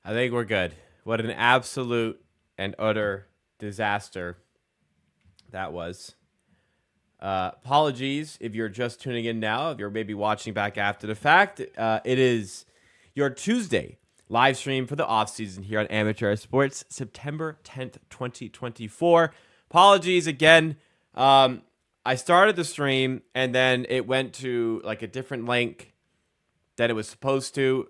I think we're good. What an absolute and utter disaster that was. Apologies if you're just tuning in now, if you're maybe watching back after the fact. It is your Tuesday live stream for the offseason here on Amateur Sports, September 10th, 2024. Apologies again. I started the stream and then it went to like a different link that it was supposed to.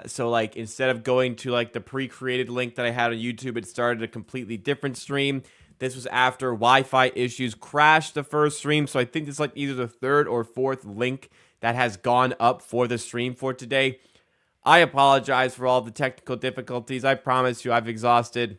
So like instead of going to like the pre-created link that I had on YouTube, it started a completely different stream. This was after Wi-Fi issues crashed the first stream. So I think it's like either the third or fourth link that has gone up for the stream for today. I apologize for all the technical difficulties. I promise you I've exhausted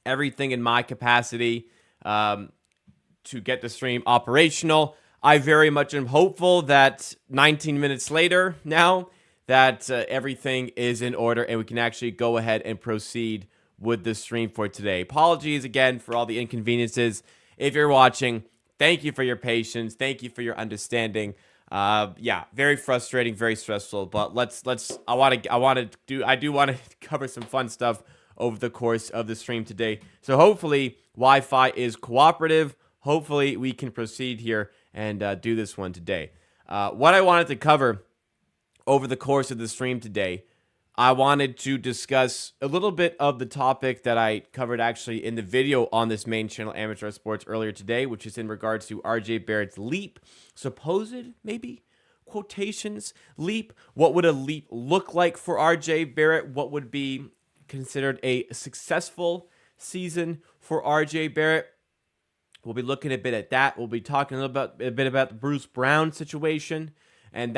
everything in my capacity to get the stream operational. I very much am hopeful that 19 minutes later now that everything is in order and we can actually go ahead and proceed with the stream for today. Apologies again for all the inconveniences. If you're watching, thank you for your patience. Thank you for your understanding. Yeah, very frustrating, very stressful, but I do want to cover some fun stuff over the course of the stream today. So hopefully Wi-Fi is cooperative. Hopefully we can proceed here and do this one today. What I wanted to cover over the course of the stream today, I wanted to discuss a little bit of the topic that I covered actually in the video on this main channel, Amateur Sports, earlier today, which is in regards to RJ Barrett's leap, supposed, maybe, quotations, leap. What would a leap look like for RJ Barrett? What would be considered a successful season for RJ Barrett? We'll be looking a bit at that. We'll be talking a bit about the Bruce Brown situation, and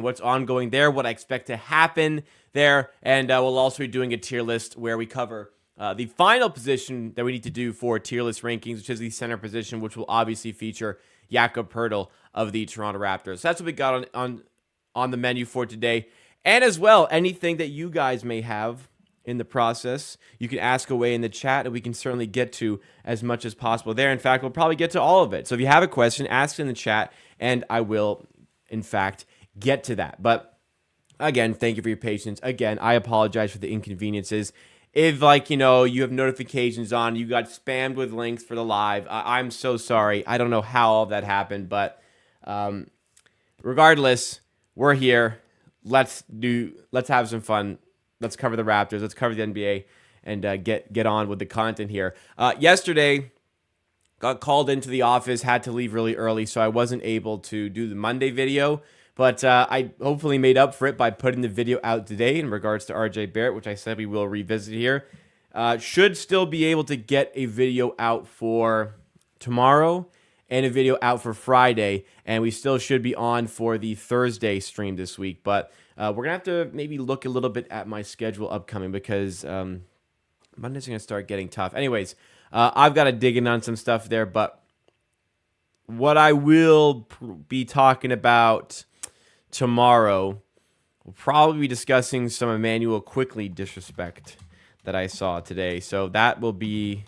what's ongoing there, what I expect to happen there, and we'll also be doing a tier list where we cover the final position that we need to do for tier list rankings, which is the center position, which will obviously feature Jacob Gramegna of the Toronto Raptors. So that's what we got on the menu for today, and as well, anything that you guys may have in the process, you can ask away in the chat, and we can certainly get to as much as possible there. In fact, we'll probably get to all of it. So if you have a question, ask in the chat, and I will, in fact, get to that. But again, thank you for your patience. Again, I apologize for the inconveniences. If you have notifications on, you got spammed with links for the live, I'm so sorry. I don't know how all of that happened, but regardless, we're here. Let's have some fun. Let's cover the Raptors. Let's cover the NBA and get on with the content here. Yesterday, got called into the office, had to leave really early, so I wasn't able to do the Monday video. But I hopefully made up for it by putting the video out today in regards to RJ Barrett, which I said we will revisit here. Should still be able to get a video out for tomorrow and a video out for Friday. And we still should be on for the Thursday stream this week. But we're going to have to maybe look a little bit at my schedule upcoming because Monday's going to start getting tough. Anyways, I've got to dig in on some stuff there. But what I will be talking about tomorrow, we'll probably be discussing some Emmanuel Quickly disrespect that I saw today. So that will be,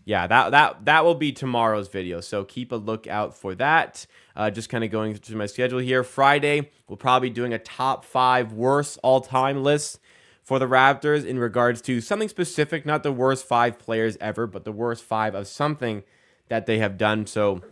that will be tomorrow's video. So keep a lookout for that. Just kind of going through my schedule here. Friday, we'll probably be doing a top 5 worst all-time list for the Raptors in regards to something specific, not the worst 5 players ever, but the worst 5 of something that they have done. So,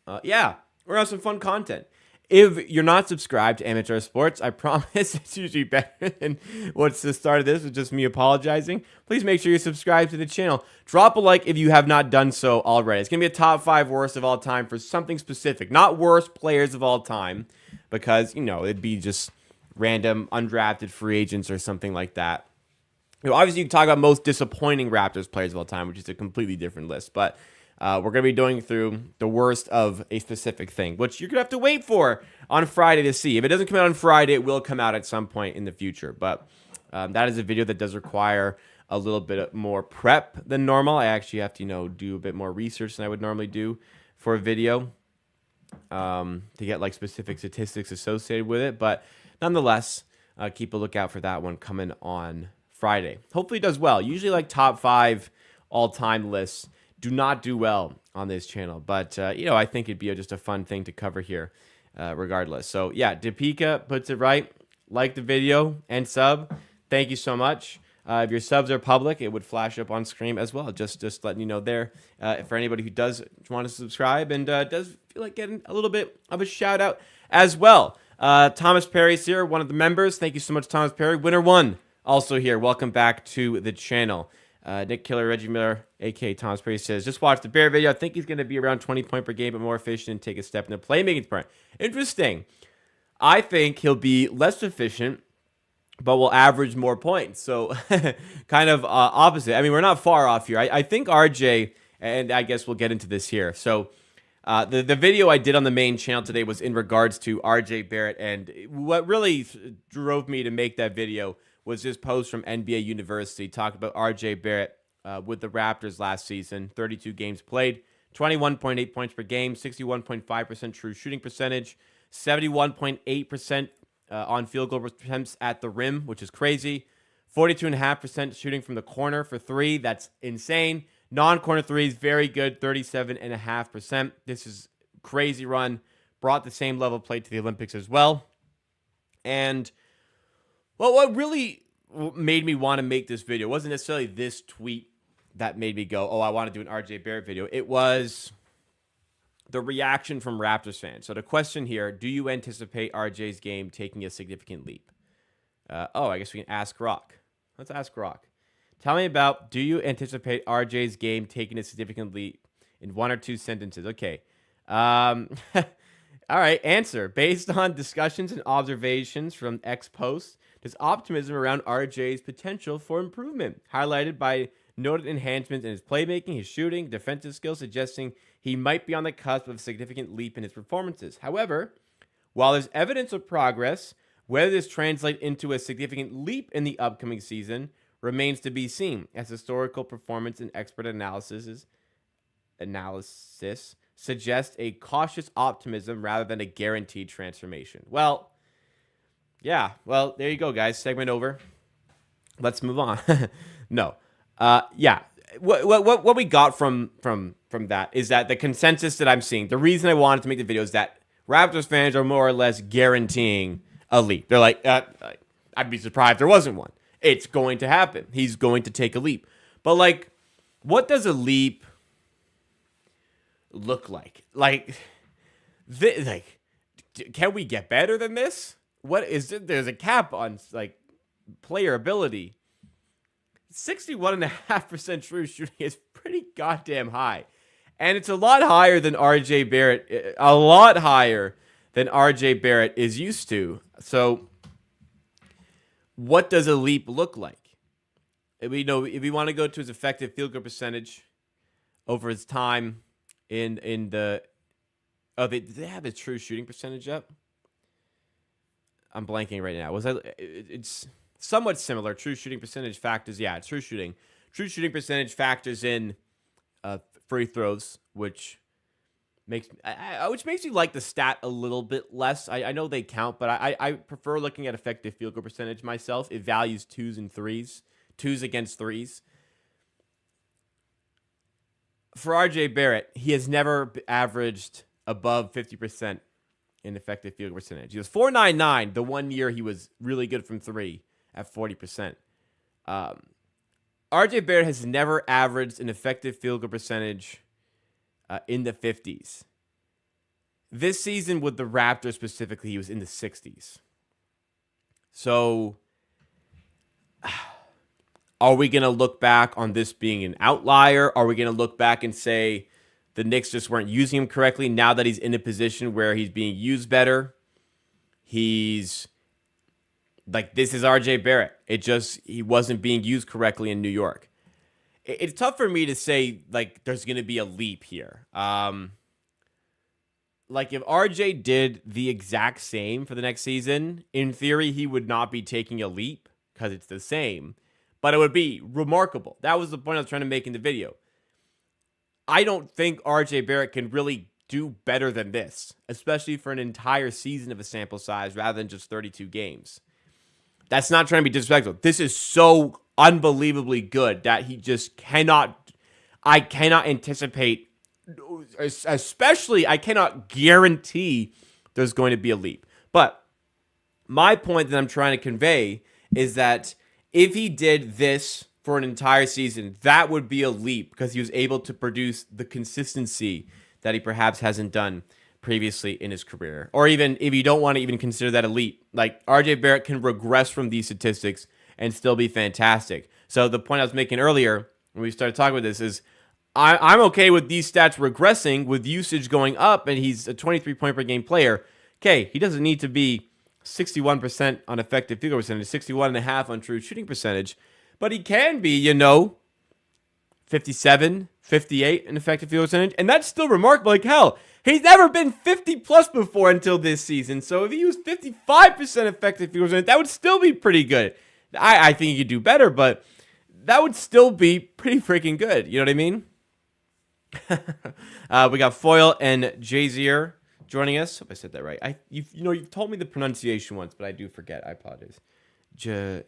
we're going to have some fun content. If you're not subscribed to Amateur Sports, I promise it's usually better than what's the start of this with just me apologizing. Please make sure you subscribe to the channel. Drop a like if you have not done so already. It's going to be a top 5 worst of all time for something specific. Not worst players of all time because, it'd be just random undrafted free agents or something like that. Obviously, you can talk about most disappointing Raptors players of all time, which is a completely different list. But we're going to be going through the worst of a specific thing, which you're going to have to wait for on Friday to see. If it doesn't come out on Friday, it will come out at some point in the future. But that is a video that does require a little bit more prep than normal. I actually have to, do a bit more research than I would normally do for a video to get like specific statistics associated with it. But nonetheless, keep a lookout for that one coming on Friday. Hopefully it does well. Usually like top 5 all-time lists do not do well on this channel. But, I think it'd be just a fun thing to cover here regardless. So, yeah, Depika puts it right. Like the video and sub. Thank you so much. If your subs are public, it would flash up on screen as well. Just letting you know there. For anybody who does want to subscribe and does feel like getting a little bit of a shout out as well. Thomas Perry's here, one of the members. Thank you so much, Thomas Perry. Winner 1 also here. Welcome back to the channel. Nick Killer, Reggie Miller, a.k.a. Thomas Perry, says, just watch the Barrett video. I think he's going to be around 20 points per game, but more efficient and take a step in the playmaking department. Interesting. I think he'll be less efficient, but will average more points. So kind of opposite. I mean, we're not far off here. I think RJ, and I guess we'll get into this here. So the video I did on the main channel today was in regards to RJ Barrett. And what really drove me to make that video was this post from NBA University talking about RJ Barrett with the Raptors last season. 32 games played, 21.8 points per game, 61.5% true shooting percentage, 71.8% on field goal attempts at the rim, which is crazy. 42.5% shooting from the corner for 3. That's insane. Non-corner threes, very good, 37.5%. This is crazy run. Brought the same level of play to the Olympics as well. And well, what really made me want to make this video wasn't necessarily this tweet that made me go, oh, I want to do an RJ Barrett video. It was the reaction from Raptors fans. So the question here, do you anticipate RJ's game taking a significant leap? I guess we can ask Rock. Let's ask Rock. Tell me about, do you anticipate RJ's game taking a significant leap in 1 or 2 sentences? Okay. All right, answer. Based on discussions and observations from X posts, there's optimism around RJ's potential for improvement, highlighted by noted enhancements in his playmaking, his shooting, defensive skills, suggesting he might be on the cusp of a significant leap in his performances. However, while there's evidence of progress, whether this translates into a significant leap in the upcoming season remains to be seen, as historical performance and expert analysis suggest a cautious optimism rather than a guaranteed transformation. Well, yeah. Well, there you go, guys. Segment over. Let's move on. No. Yeah. What we got from that is that the consensus that I'm seeing, the reason I wanted to make the video is that Raptors fans are more or less guaranteeing a leap. They're like, I'd be surprised if there wasn't one. It's going to happen. He's going to take a leap. But like, what does a leap look like? Can we get better than this? What is it? There's a cap on like player ability. 61.5% true shooting is pretty goddamn high. And it's a lot higher than RJ Barrett. A lot higher than RJ Barrett is used to. So what does a leap look like? If we want to go to his effective field goal percentage over his time in the... Oh, did they have his true shooting percentage up? I'm blanking right now. It's somewhat similar. True shooting percentage factors. Yeah, true shooting. True shooting percentage factors in free throws, which makes me like the stat a little bit less. I know they count, but I prefer looking at effective field goal percentage myself. It values 2s and 3s. 2s against 3s. For RJ Barrett, he has never averaged above 50% in effective field goal percentage. He was .499 the 1 year he was really good from 3 at 40%. RJ Barrett has never averaged an effective field goal percentage in the 50s. This season with the Raptors specifically, he was in the 60s. So are we going to look back on this being an outlier? Are we going to look back and say the Knicks just weren't using him correctly now that he's in a position where he's being used better? He's like, this is RJ Barrett. He wasn't being used correctly in New York. It's tough for me to say, like, there's going to be a leap here. Like, if RJ did the exact same for the next season, in theory, he would not be taking a leap because it's the same. But it would be remarkable. That was the point I was trying to make in the video. I don't think RJ Barrett can really do better than this, especially for an entire season of a sample size rather than just 32 games. That's not trying to be disrespectful. This is so unbelievably good that he just cannot... I cannot anticipate, especially I cannot guarantee there's going to be a leap. But my point that I'm trying to convey is that If he did this for an entire season, that would be a leap because he was able to produce the consistency that he perhaps hasn't done previously in his career. Or even if you don't want to even consider that a leap, like RJ Barrett can regress from these statistics and still be fantastic. So the point I was making earlier when we started talking about this is I'm okay with these stats regressing with usage going up, and he's a 23 point per game player. Okay, he doesn't need to be 61% on effective field goal percentage, 61.5 on true shooting percentage, but he can be, 57, 58 in effective field goal percentage, and that's still remarkable. Like, hell, he's never been 50 plus before until this season, so if he used 55% effective field goal percentage, that would still be pretty good. I think he could do better, but that would still be pretty freaking good. You know what I mean? We got Foyle and Jazier joining us. Hope I said that right. You've told me the pronunciation once, but I do forget. I apologize. Jazier.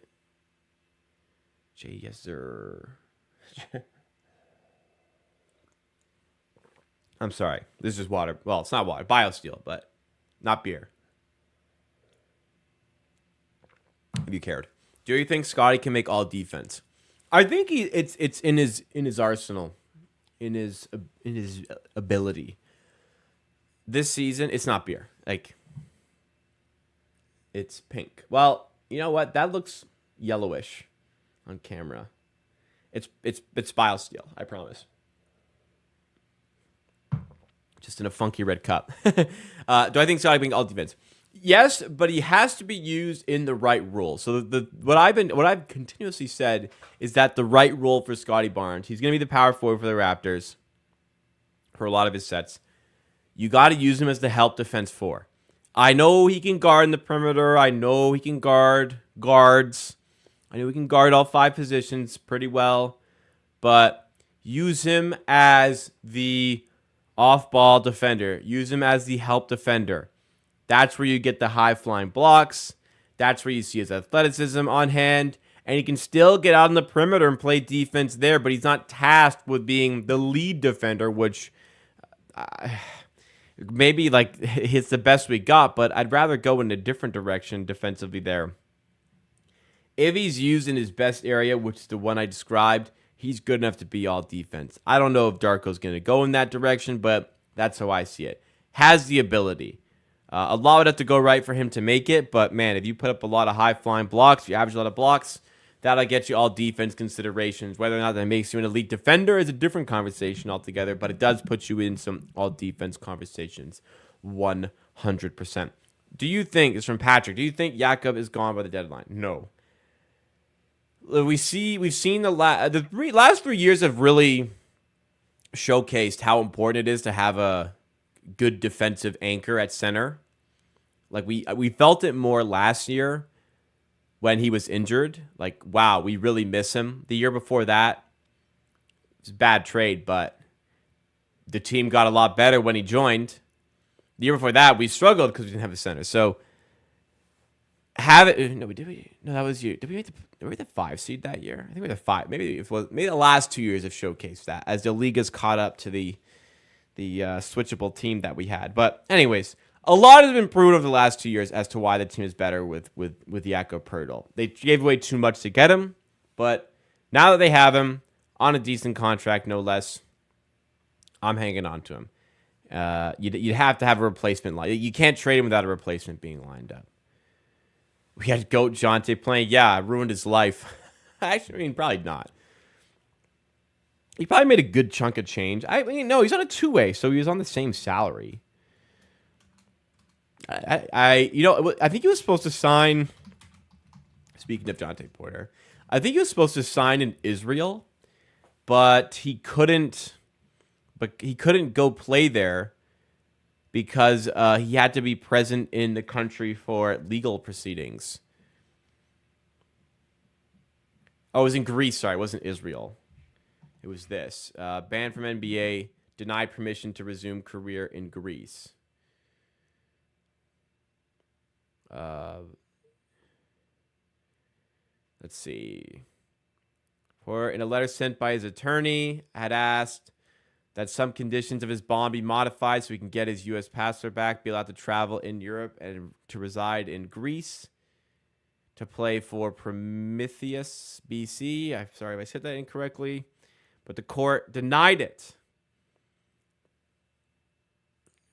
I'm sorry. This is water. Well, it's not water. BioSteel, but not beer. If you cared. Do you think Scotty can make all defense? I think it's in his arsenal, in his ability. This season, it's not beer. Like, it's pink. Well, you know what? That looks yellowish on camera. It's BioSteel, I promise. Just in a funky red cup. Do I think Scotty can make all defense? Yes, but he has to be used in the right role. So what I've continuously said is that the right role for Scotty Barnes, he's going to be the power forward for the Raptors for a lot of his sets. You got to use him as the help defense four. I know he can guard in the perimeter. I know he can guard guards. I know he can guard all 5 positions pretty well, but use him as the off-ball defender. Use him as the help defender. That's where you get the high-flying blocks. That's where you see his athleticism on hand. And he can still get out on the perimeter and play defense there, but he's not tasked with being the lead defender, which maybe like it's the best we got, but I'd rather go in a different direction defensively there. If he's used in his best area, which is the one I described, he's good enough to be all defense. I don't know if Darko's going to go in that direction, but that's how I see it. Has the ability. A lot would have to go right for him to make it, but man, if you put up a lot of high-flying blocks, if you average a lot of blocks, that'll get you all defense considerations. Whether or not that makes you an elite defender is a different conversation altogether, but it does put you in some all-defense conversations, 100%. Do you think, it's from Patrick, do you think Jacob is gone by the deadline? No. We've seen the last 3 years have really showcased how important it is to have a good defensive anchor at center. Like we felt it more last year when he was injured. Like, wow, we really miss him. The year before that, it was a bad trade, but the team got a lot better when he joined. The year before that, we struggled because we didn't have a center. So have it. No, that was you. Did we make the 5 seed that year? I think we were the 5. Maybe the last 2 years have showcased that as the league has caught up to the switchable team that we had. But anyways, a lot has been proven over the last 2 years as to why the team is better with Jakob Poeltl. They gave away too much to get him, but now that they have him on a decent contract, no less, I'm hanging on to him. You'd have to have a replacement line. You can't trade him without a replacement being lined up. We had Goat Jonte playing. Yeah, it ruined his life. Actually, I mean, probably not. He probably made a good chunk of change. I mean, no, he's on a 2-way, so he was on the same salary. I think he was supposed to sign. Speaking of Jonte Porter, I think he was supposed to sign in Israel, but he couldn't. But he couldn't go play there because he had to be present in the country for legal proceedings. Oh, it was in Greece. Sorry, it wasn't Israel. It was this. Banned from NBA, denied permission to resume career in Greece. Let's see. In a letter sent by his attorney, had asked that some conditions of his bond be modified so he can get his U.S. passport back, be allowed to travel in Europe and to reside in Greece, to play for Prometheus, BC. I'm sorry if I said that incorrectly, but the court denied it.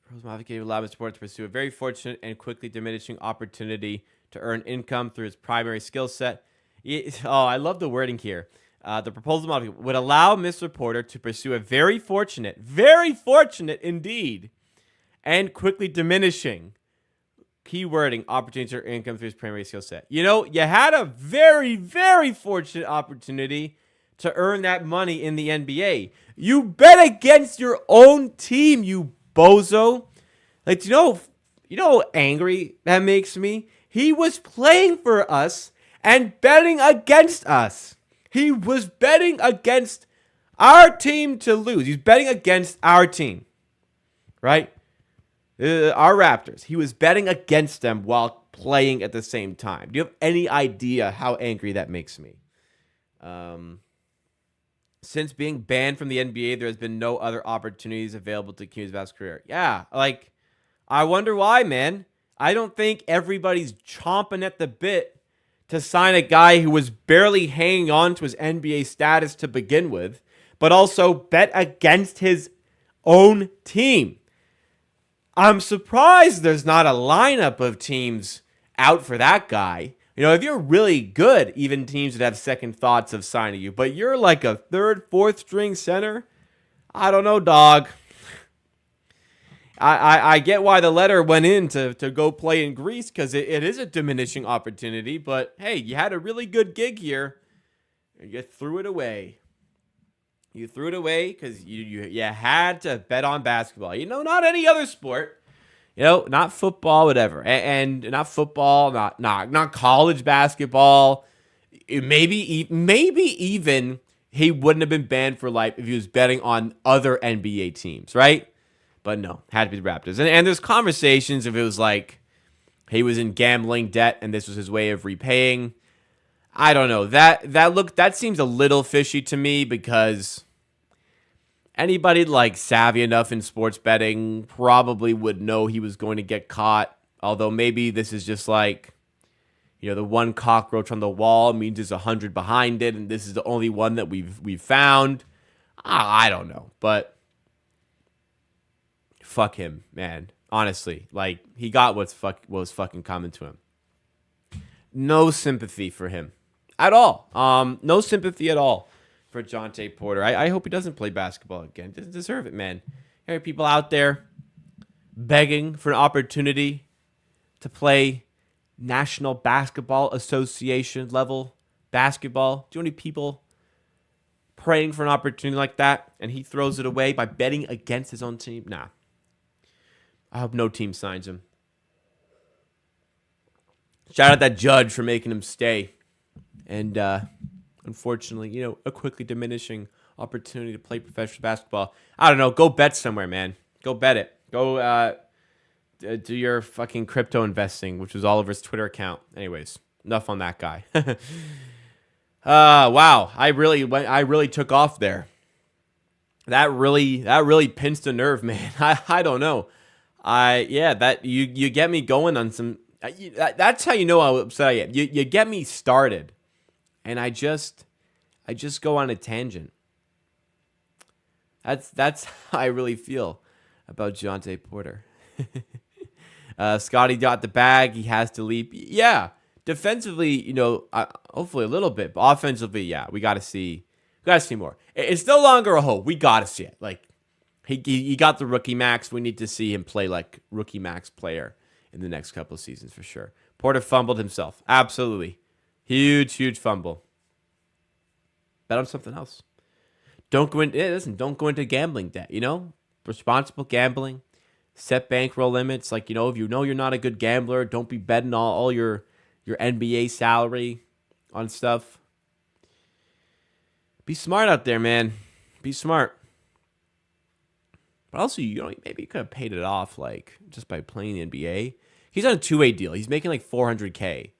Pros modification allowed Mr. Porter to pursue a very fortunate and quickly diminishing opportunity to earn income through his primary skill set. I love the wording here. The proposal modification would allow Mr. Porter to pursue a very fortunate indeed, and quickly diminishing, key wording, opportunity to earn income through his primary skill set. You know, you had a very, very fortunate opportunity to earn that money in the NBA. You bet against your own team, you bozo. Like, you know how angry that makes me? He was playing for us and betting against us. He was betting against our team to lose. He's betting against our team, right? Our Raptors. He was betting against them while playing at the same time. Do you have any idea how angry that makes me? Since being banned from the NBA, there has been no other opportunities available to continue his vast career. Yeah, like, I wonder why, man. I don't think everybody's chomping at the bit to sign a guy who was barely hanging on to his NBA status to begin with, but also bet against his own team. I'm surprised there's not a lineup of teams out for that guy. You know, if you're really good, even teams would have second thoughts of signing you. But you're like a third, fourth string center? I don't know, dog. I get why the letter went in to go play in Greece, because it is a diminishing opportunity. But, hey, you had a really good gig here, and you threw it away. You threw it away because you had to bet on basketball. You know, not any other sport. You know, not football, whatever. And not football, not college basketball. Maybe even he wouldn't have been banned for life if he was betting on other NBA teams, right? But no, had to be the Raptors. And there's conversations if it was like he was in gambling debt and this was his way of repaying. I don't know. That seems a little fishy to me, because anybody like savvy enough in sports betting probably would know he was going to get caught. Although maybe this is just like, you know, the one cockroach on the wall means there's 100 behind it, and this is the only one that we've found. I don't know, but fuck him, man. Honestly, like, he got what was fucking coming to him. No sympathy for him at all. No sympathy at all for Jontay Porter. I hope he doesn't play basketball again. Doesn't deserve it, man. There are people out there begging for an opportunity to play National Basketball Association level basketball. Do you know any people praying for an opportunity like that, and he throws it away by betting against his own team? Nah. I hope no team signs him. Shout out that judge for making him stay. And unfortunately, you know, a quickly diminishing opportunity to play professional basketball. I don't know. Go bet somewhere, man. Go bet it. Go do your fucking crypto investing, which was Oliver's Twitter account. Anyways, enough on that guy. Wow. I really took off there. That really pinched a nerve, man. I don't know. That you get me going on some. That's how you know how upset I am. You get me started, and I just go on a tangent. That's how I really feel about Jontay Porter. Scotty got the bag. He has to leap. Yeah, defensively, you know, hopefully a little bit, but offensively, yeah, we got to see more. It's no longer a hope. We got to see it. Like, he got the rookie max. We need to see him play like rookie max player in the next couple of seasons for sure. Porter fumbled himself. Absolutely. Huge fumble. Bet on something else. Don't go into gambling debt, you know? Responsible gambling. Set bankroll limits. Like, you know, if you know you're not a good gambler, don't be betting all your NBA salary on stuff. Be smart out there, man. Be smart. But also, you know, maybe you could have paid it off, like, just by playing the NBA. He's on a two-way deal. He's making like $400K.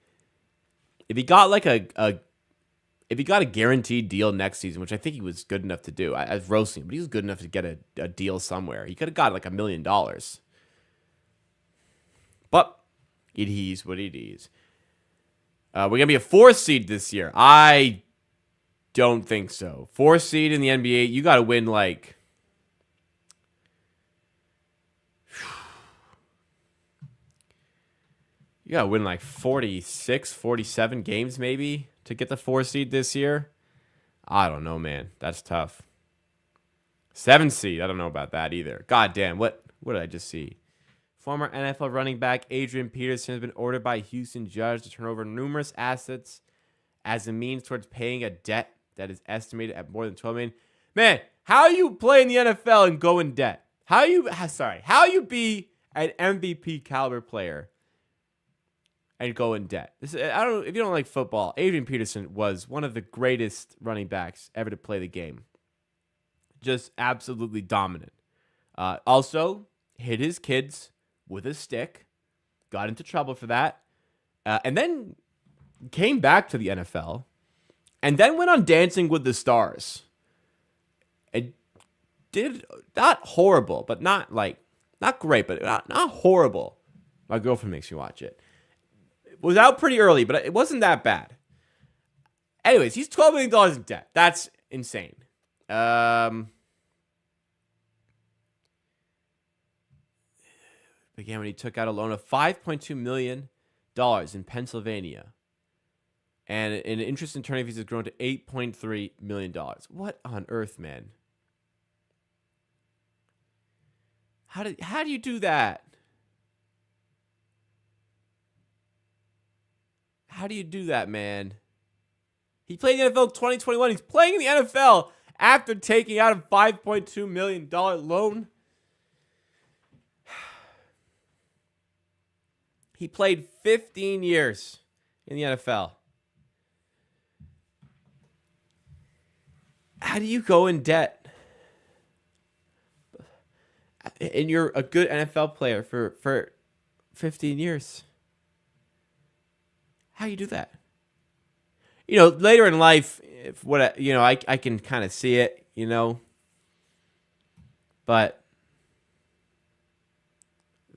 If he got like if he got a guaranteed deal next season, which I think he was good enough to do, I was roasting him, but he was good enough to get a deal somewhere. He could have got like $1 million. But it is what it is. We're going to be a 4th seed this year. I don't think so. 4th seed in the NBA, you got to win like... You got to win like 46, 47 games maybe to get the 4th seed this year. I don't know, man. That's tough. 7th seed. I don't know about that either. God damn. What did I just see? Former NFL running back Adrian Peterson has been ordered by a Houston judge to turn over numerous assets as a means towards paying a debt that is estimated at more than $12 million. Man, how you play in the NFL and go in debt? How you be an MVP caliber player and go in debt? I don't know if you don't like football. Adrian Peterson was one of the greatest running backs ever to play the game. Just absolutely dominant. Also, hit his kids with a stick. Got into trouble for that. And then came back to the NFL. And then went on Dancing with the Stars. It did not horrible, but not great, but not horrible. My girlfriend makes me watch it. It was out pretty early, but it wasn't that bad. Anyways, he's $12 million in debt. That's insane. Began when he took out a loan of $5.2 million in Pennsylvania. And an interest in attorney fees has grown to $8.3 million. What on earth, man? How do you do that? How do you do that, man? He played in the NFL in 2021. He's playing in the NFL after taking out a $5.2 million loan. He played 15 years in the NFL. How do you go in debt? And you're a good NFL player for 15 years. How do you do that? Later in life, I can kind of see it, But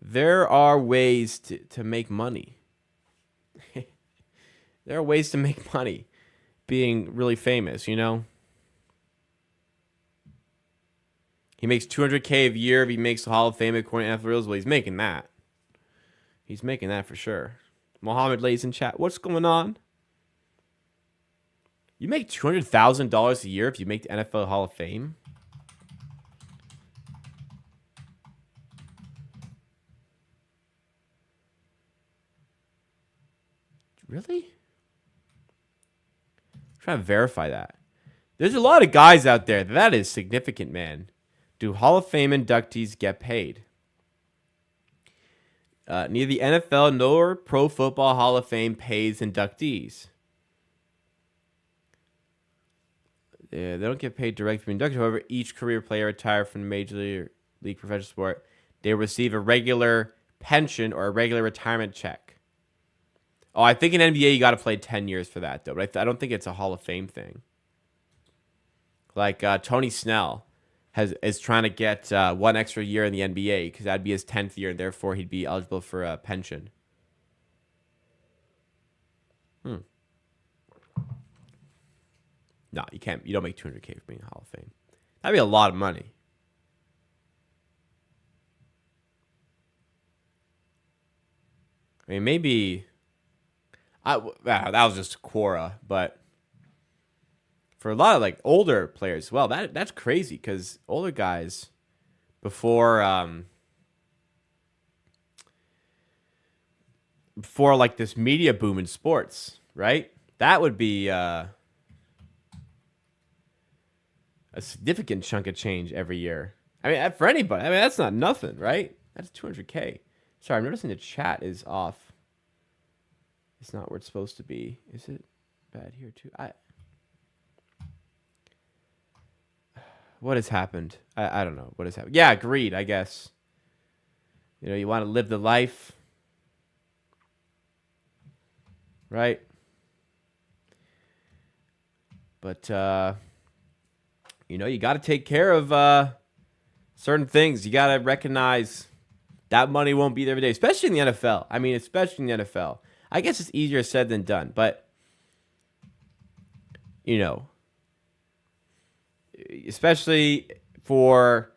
there are ways to make money. There are ways to make money being really famous, He makes $200K a year if he makes the Hall of Fame according to NFL Reels. Well, he's making that. He's making that for sure. Mohammed lays in chat. What's going on? You make $200,000 a year if you make the NFL Hall of Fame? Really? I'm trying to verify that. There's a lot of guys out there. That is significant, man. Do Hall of Fame inductees get paid? Neither the NFL nor Pro Football Hall of Fame pays inductees. They don't get paid directly from inducted. However, each career player retired from the Major League professional sport, they receive a regular pension or a regular retirement check. Oh, I think in NBA you got to play 10 years for that, though. But I don't think it's a Hall of Fame thing. Like Tony Snell is trying to get 1 extra year in the NBA because that'd be his 10th year, and therefore he'd be eligible for a pension. No, you can't. You don't make $200K for being a Hall of Fame. That'd be a lot of money. I mean, maybe that was just Quora, but for a lot of older players, well, that's crazy because older guys before this media boom in sports, right? That would be a significant chunk of change every year. I mean, for anybody, that's not nothing, right? That's $200K. Sorry, I'm noticing the chat is off. It's not where it's supposed to be. Is it bad here too? What has happened? I don't know. What has happened? Yeah, greed, I guess. You want to live the life. Right? But, you got to take care of certain things. You got to recognize that money won't be there every day, especially in the NFL. I mean, especially in the NFL. I guess it's easier said than done, but especially for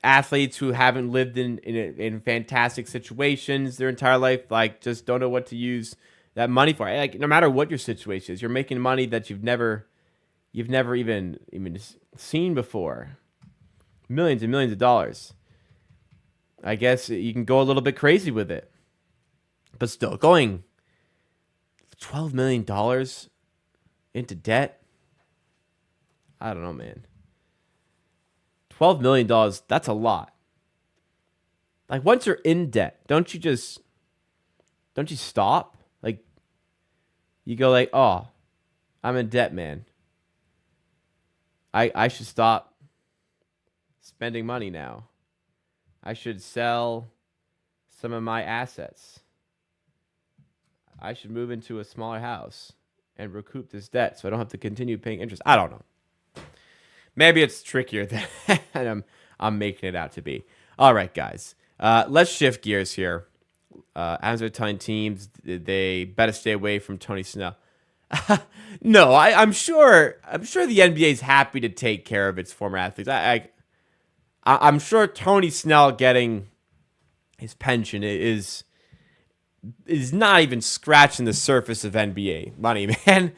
athletes who haven't lived in fantastic situations their entire life, like just don't know what to use that money for. Like no matter what your situation is, you're making money that you've never even seen before. Millions and millions of dollars. I guess you can go a little bit crazy with it. But still, going $12 million into debt? I don't know, man. $12 million, that's a lot. Like, once you're in debt, don't you stop? Like, you go like, oh, I'm in debt, man. I should stop spending money now. I should sell some of my assets. I should move into a smaller house and recoup this debt so I don't have to continue paying interest. I don't know. Maybe it's trickier than I'm making it out to be. All right, guys. Let's shift gears here. As they're telling teams, they better stay away from Tony Snell. No, I'm sure the NBA is happy to take care of its former athletes. I'm sure Tony Snell getting his pension is not even scratching the surface of NBA money, man.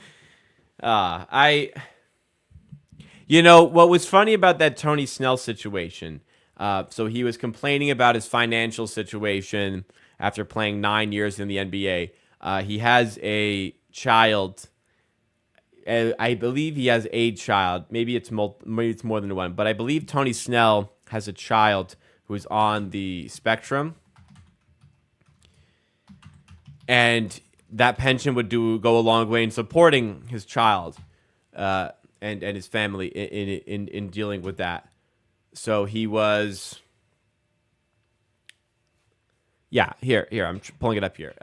What was funny about that Tony Snell situation, so he was complaining about his financial situation after playing 9 years in the NBA. He has a child. I believe he has a child. Maybe it's more than one. But I believe Tony Snell has a child who is on the spectrum. And that pension would go a long way in supporting his child and his family in dealing with that. So he was... Yeah, here. I'm pulling it up here.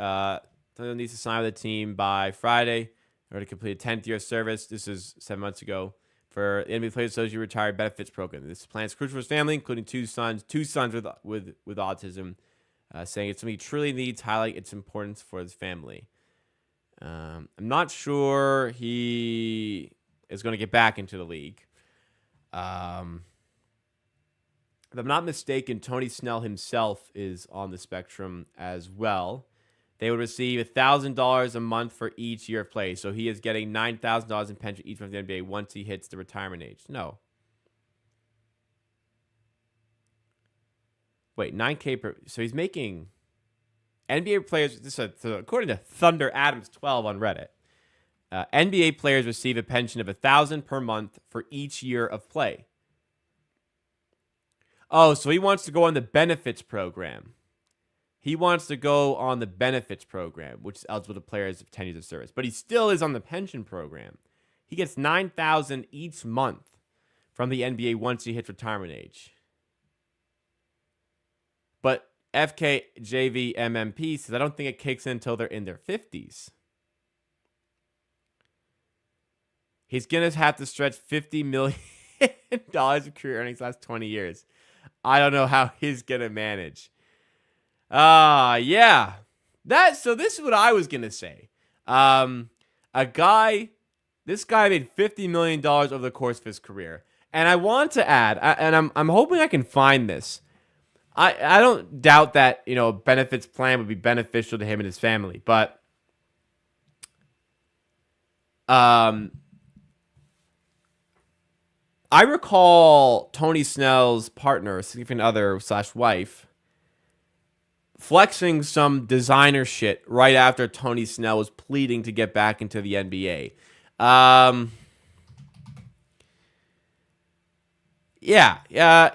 He needs to sign with the team by Friday in order to complete a 10th year of service. This is 7 months ago. For the NBA Players Association Retired Benefits Program. This plan is crucial for his family, including two sons with autism, saying it's something he truly needs, highlight its importance for his family. I'm not sure he is going to get back into the league. If I'm not mistaken, Tony Snell himself is on the spectrum as well. They would receive $1,000 a month for each year of play. So he is getting $9,000 in pension each month in the NBA once he hits the retirement age. No. Wait, $9K per... So he's making... NBA players... according to Thunder Adams 12 on Reddit, NBA players receive a pension of $1,000 per month for each year of play. Oh, so he wants to go on the benefits program. He wants to go on the benefits program, which is eligible to players of 10 years of service. But he still is on the pension program. He gets $9,000 each month from the NBA once he hits retirement age. But FKJVMMP says, I don't think it kicks in until they're in their 50s. He's going to have to stretch $50 million of career earnings last 20 years. I don't know how he's going to manage. Yeah. So this is what I was going to say. This guy made $50 million over the course of his career. And I want to add, and I'm hoping I can find this. I don't doubt that, a benefits plan would be beneficial to him and his family, but I recall Tony Snell's partner, significant other / wife, flexing some designer shit right after Tony Snell was pleading to get back into the NBA.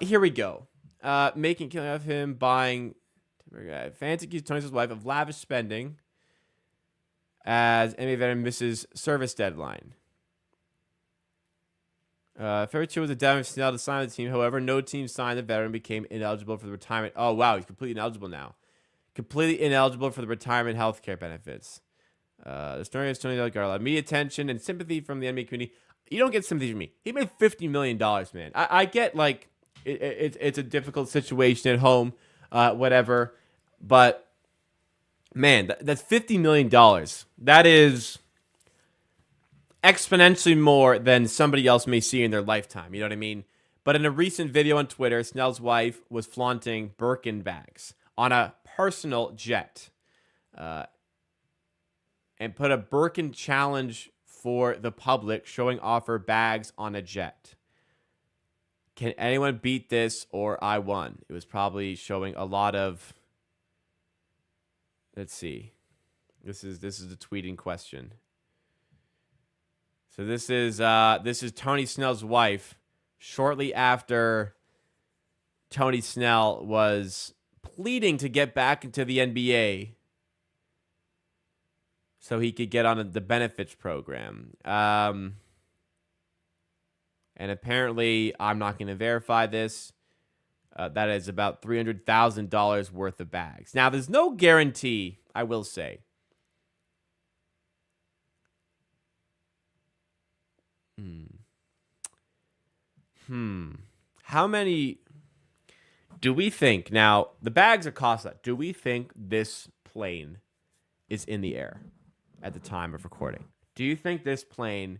Here we go. Making killing of him buying fancy accused Tony Snell's wife of lavish spending as NBA veteran misses service deadline. February 2 was a deadline for Snell to sign the team. However, no team signed the veteran, became ineligible for the retirement. Oh, wow. He's completely ineligible now. Completely ineligible for the retirement health care benefits. The story of Tony got a lot of media attention and sympathy from the NBA community. You don't get sympathy from me. He made $50 million, man. I get, like, it's a difficult situation at home, whatever. But Man, that's $50 million. That is exponentially more than somebody else may see in their lifetime. You know what I mean? But in a recent video on Twitter, Snell's wife was flaunting Birkin bags on a personal jet and put a Birkin challenge for the public, showing off her bags on a jet. Can anyone beat this or I won? It was probably showing a lot of... Let's see. This is the tweeting question. So this is Tony Snell's wife shortly after Tony Snell was pleading to get back into the NBA so he could get on the benefits program. And apparently, I'm not going to verify this. That is about $300,000 worth of bags. Now, there's no guarantee, I will say. How many do we think? Now, the bags are costly. Do we think this plane is in the air at the time of recording? Do you think this plane...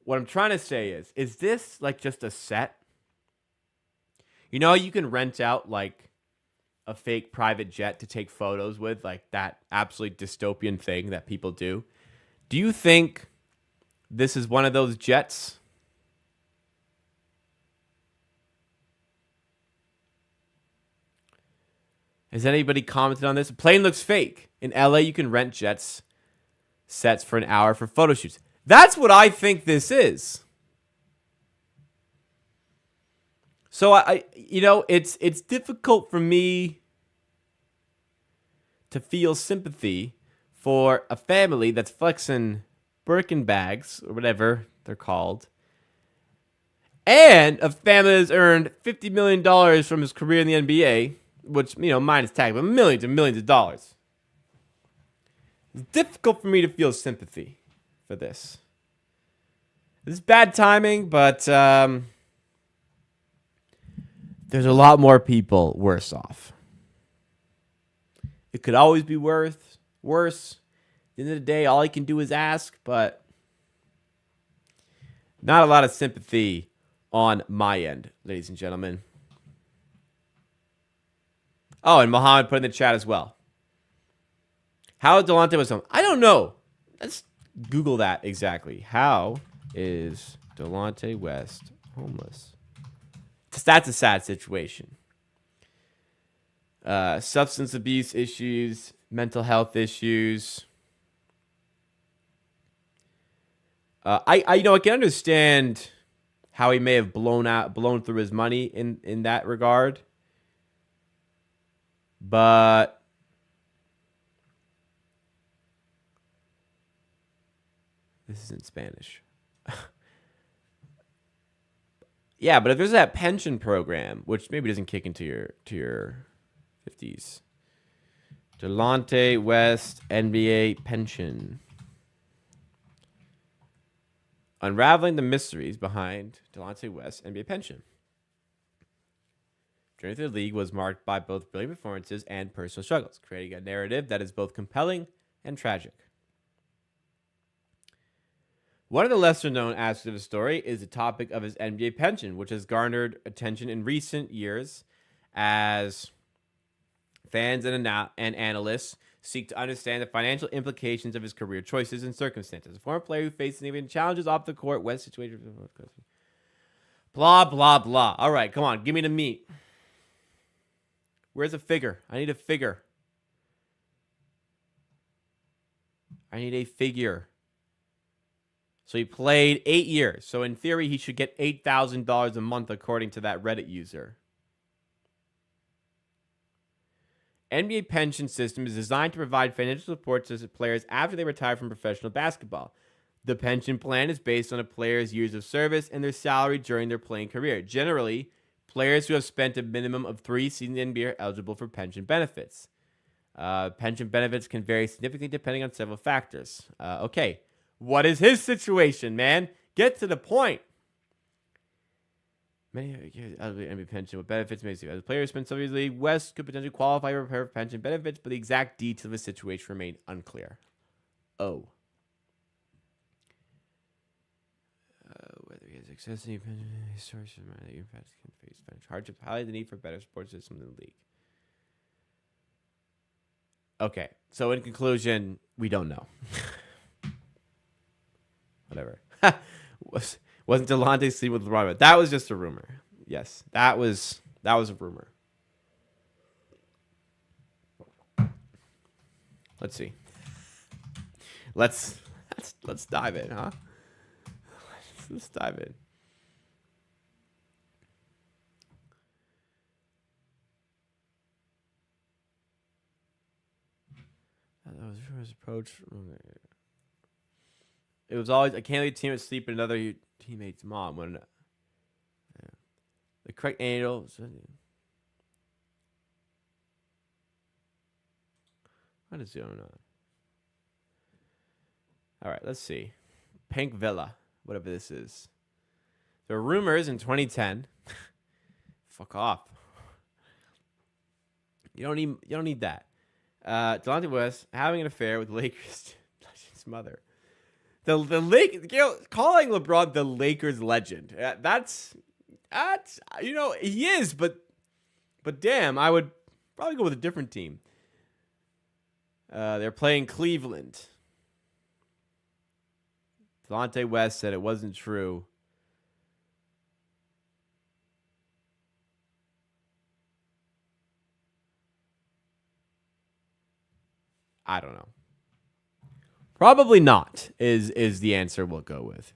What I'm trying to say is this like just a set? You know, you can rent out like a fake private jet to take photos with, like that absolutely dystopian thing that people do. Do you think this is one of those jets? Has anybody commented on this? The plane looks fake. In LA, you can rent jets sets for an hour for photo shoots. That's what I think this is. So I it's difficult for me to feel sympathy for a family that's flexing Birkin bags or whatever they're called, and a family that's earned $50 million from his career in the NBA, which, minus tax, but millions and millions of dollars. It's difficult for me to feel sympathy for this. This is bad timing, but there's a lot more people worse off. It could always be worse. At the end of the day, all I can do is ask, but not a lot of sympathy on my end, ladies and gentlemen. Oh, and Mohammed put in the chat as well. How Delonte was home? I don't know. Let's Google that exactly. How is Delonte West homeless? That's a sad situation. Substance abuse issues, mental health issues. I can understand how he may have blown through his money in that regard. But this is in Spanish. Yeah, but if there's that pension program, which maybe doesn't kick into your 50s. Delonte West NBA pension. Unraveling the mysteries behind Delonte West NBA pension. Journey through the league was marked by both brilliant performances and personal struggles, creating a narrative that is both compelling and tragic. One of the lesser-known aspects of the story is the topic of his NBA pension, which has garnered attention in recent years as fans and analysts seek to understand the financial implications of his career choices and circumstances. A former player who faced significant challenges off the court, West situation, blah, blah, blah. All right, come on, give me the meat. Where's a figure? I need a figure. I need a figure. So he played 8 years. So in theory, he should get $8,000 a month, according to that Reddit user. NBA pension system is designed to provide financial support to players after they retire from professional basketball. The pension plan is based on a player's years of service and their salary during their playing career. Generally, players who have spent a minimum of 3 seasons in the NBA are eligible for pension benefits. Pension benefits can vary significantly depending on several factors. Okay. What is his situation, man? Get to the point. Many NBA pension with benefits makes it. As players spend some of the league, West could potentially qualify for repair pension benefits, but the exact details of the situation remain unclear. Oh. Whether he has access to any pension sources that your pets can face financial hardship, highlight the need for better support systems in the league. Okay, so in conclusion, we don't know. Whatever. Wasn't Delonte sleeping with LeBron? But that was just a rumor. Yes, that was a rumor. Let's see. Let's dive in, huh? Let's dive in. That was his approach. It was always, I can't leave a teammate sleep in another teammate's mom. When the correct angle. What is going on? All right, let's see. Pink Villa, whatever this is. There were rumors in 2010. Fuck off. You don't need that. Delonte West having an affair with Lakers legend's mother. Calling LeBron the Lakers legend. That's he is, but damn, I would probably go with a different team. They're playing Cleveland. Delonte West said it wasn't true. I don't know. Probably not is the answer we'll go with.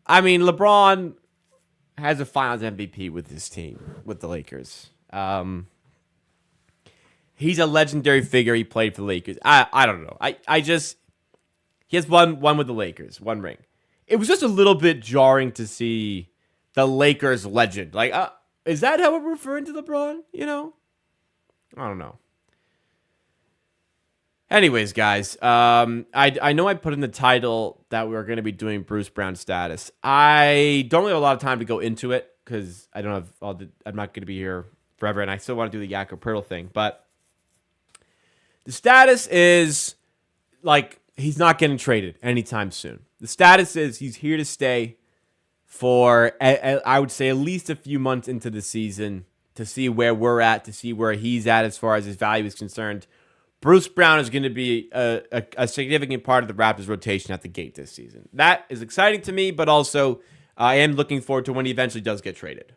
I mean, LeBron has a Finals MVP with his team, with the Lakers. He's a legendary figure. He played for the Lakers. I don't know. He has one with the Lakers, one ring. It was just a little bit jarring to see the Lakers legend. Like, is that how we're referring to LeBron? I don't know. Anyways, guys, I know I put in the title that we were going to be doing Bruce Brown status. I don't really have a lot of time to go into it because I don't have I'm not going to be here forever, and I still want to do the Jakob Gramegna thing. But the status is like he's not getting traded anytime soon. The status is he's here to stay for I would say at least a few months into the season to see where we're at, to see where he's at as far as his value is concerned. Bruce Brown is going to be a significant part of the Raptors rotation at the gate this season. That is exciting to me, but also I am looking forward to when he eventually does get traded.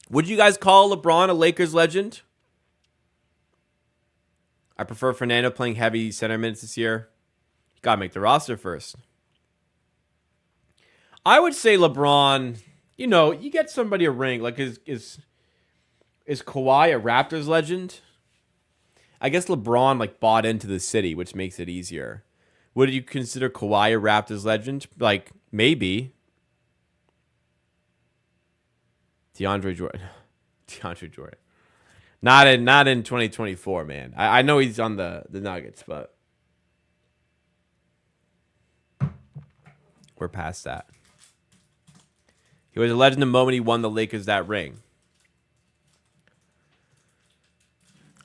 Would you guys call LeBron a Lakers legend? I prefer Fernando playing heavy center minutes this year. You got to make the roster first. I would say LeBron, you get somebody a ring. Like, is Kawhi a Raptors legend? I guess LeBron bought into the city, which makes it easier. Would you consider Kawhi a Raptors legend? Like, maybe. DeAndre Jordan. Not in 2024, man. I know he's on the Nuggets, but we're past that. He was a legend the moment he won the Lakers that ring.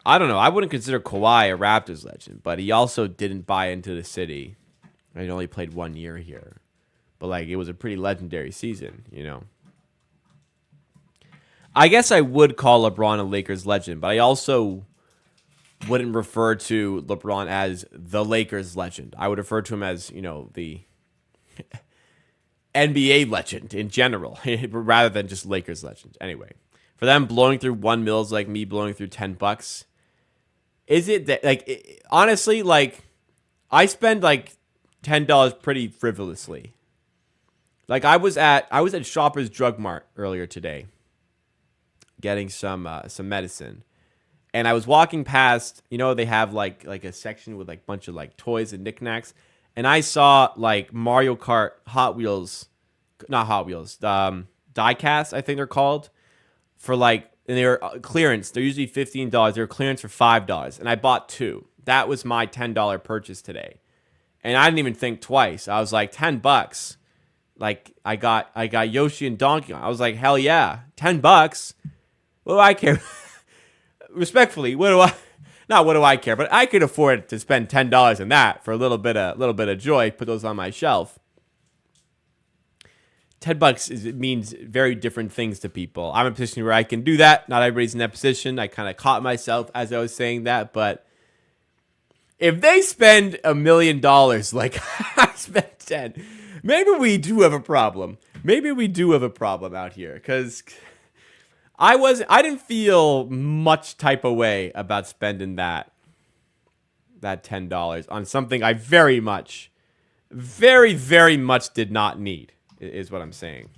I don't know. I wouldn't consider Kawhi a Raptors legend, but he also didn't buy into the city. He only played 1 year here. But, it was a pretty legendary season, I guess I would call LeBron a Lakers legend, but I also wouldn't refer to LeBron as the Lakers legend. I would refer to him as, the NBA legend in general, rather than just Lakers legend. Anyway, for them blowing through $1 million is like me blowing through $10. Is it that, honestly, I spend $10 pretty frivolously. I was at Shoppers Drug Mart earlier today, getting some medicine, and I was walking past. They have like a section with bunch of toys and knickknacks, and I saw Mario Kart Hot Wheels, not Hot Wheels, die-cast I think they're called, for and they were clearance. They're usually $15. They were clearance for $5, and I bought 2. That was my $10 purchase today, and I didn't even think twice. I was like, $10. Like I got Yoshi and Donkey Kong. I was like, hell yeah, $10. What do I care? Respectfully, what do I? Not what do I care, but I could afford to spend $10 on that for a little bit of joy. Put those on my shelf. $10 it means very different things to people. I'm in a position where I can do that. Not everybody's in that position. I kind of caught myself as I was saying that, but if they spend $1 million like I spent 10, maybe we do have a problem. Maybe we do have a problem out here because I didn't feel much type of way about spending that $10 on something I very, very much did not need. Is what I'm saying.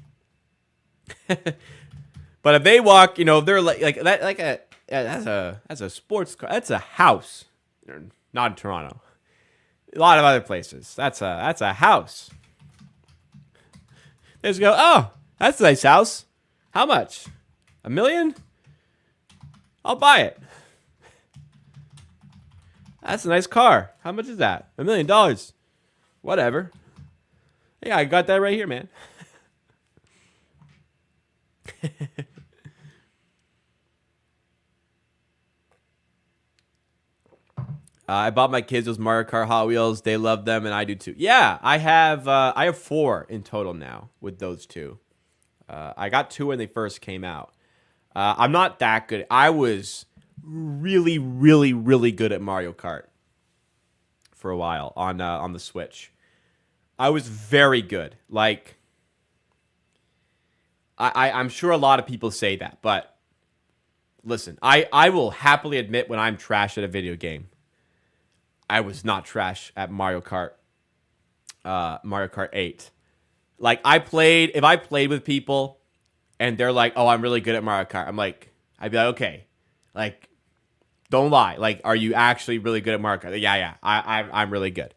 But if they walk, they're like that's a sports car. That's a house. Not in Toronto. A lot of other places. That's a house. They just go, oh, that's a nice house. How much? $1 million? I'll buy it. That's a nice car. How much is that? $1 million. Whatever. Yeah, I got that right here, man. I bought my kids those Mario Kart Hot Wheels. They love them, and I do too. Yeah, I have 4 in total now with those 2. I got 2 when they first came out. I'm not that good. I was really, really, really good at Mario Kart for a while on the Switch. I was very good. Like, I'm sure a lot of people say that, but listen, I will happily admit when I'm trash at a video game. I was not trash at Mario Kart 8. Like, if I played with people and they're like, oh, I'm really good at Mario Kart, I'd be like, okay, like, don't lie. Like, are you actually really good at Mario Kart? Yeah, I'm really good.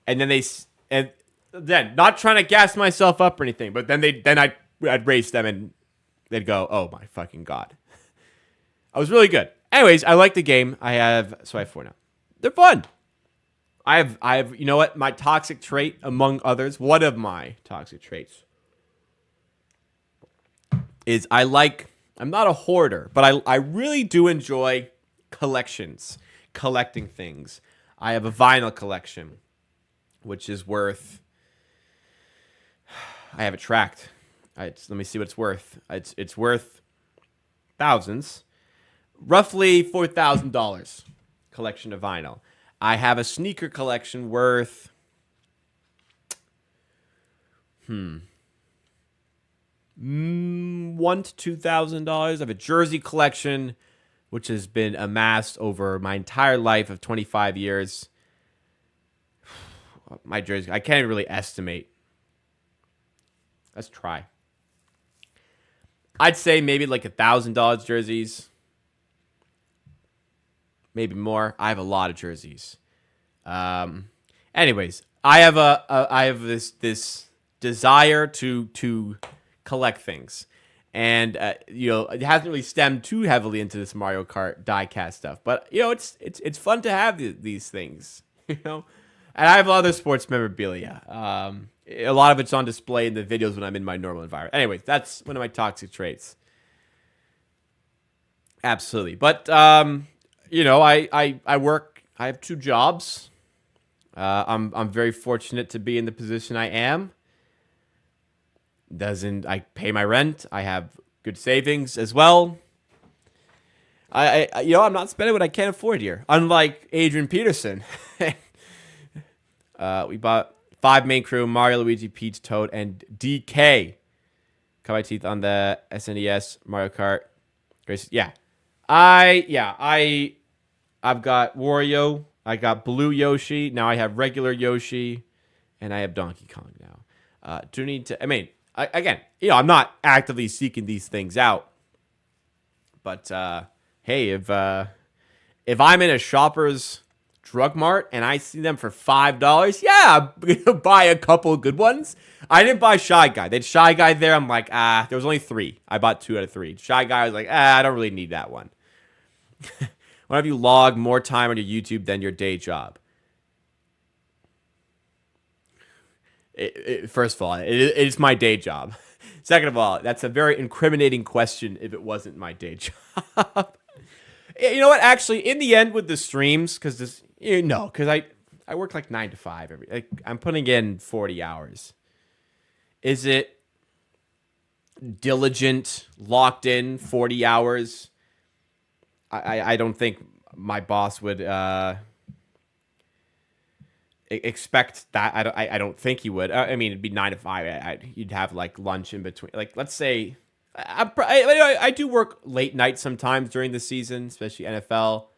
And then not trying to gas myself up or anything, but then I'd race them and they'd go, oh my fucking God. I was really good. Anyways, I like the game. I have 4 now. They're fun. I have, you know what? My toxic trait, among others, one of my toxic traits is I'm not a hoarder, but I really do enjoy collecting things. I have a vinyl collection, which is worth, I have it tracked. Let me see what it's worth. It's worth thousands, roughly $4,000 collection of vinyl. I have a sneaker collection worth $1,000 to $2,000. I have a jersey collection, which has been amassed over my entire life of 25 years. My jersey, I can't even really estimate. Let's try. I'd say maybe like $1,000 jerseys. Maybe more. I have a lot of jerseys. Anyways, I have this desire to collect things, and it hasn't really stemmed too heavily into this Mario Kart diecast stuff. But it's fun to have these things, and I have other sports memorabilia. A lot of it's on display in the videos when I'm in my normal environment. Anyways, that's one of my toxic traits. Absolutely, but I work. I have 2 jobs. I'm very fortunate to be in the position I am. I pay my rent. I have good savings as well. I'm not spending what I can't afford here. Unlike Adrian Peterson, we bought 5 main crew: Mario, Luigi, Peach, Toad, and DK. Cut my teeth on the SNES Mario Kart. Yeah. I've got Wario, I got Blue Yoshi, now I have regular Yoshi, and I have Donkey Kong now. Do need to, I'm not actively seeking these things out, but hey, if I'm in a Shoppers Drug Mart and I see them for $5, yeah, I'm gonna buy a couple of good ones. I didn't buy Shy Guy. They had Shy Guy there. I'm like, there was only 3. I bought 2 out of 3. Shy Guy, I was like, I don't really need that one. Why have you log more time on your YouTube than your day job? First of all, it's my day job. Second of all, that's a very incriminating question if it wasn't my day job. You know what? Actually, in the end with the streams, because I work like 9 to 5 I'm putting in 40 hours. Is it diligent, locked in 40 hours? I don't think my boss would expect that. I don't think he would. I mean, it'd be 9 to 5. You'd have like lunch in between. Like, let's say I do work late nights sometimes during the season, especially NFL.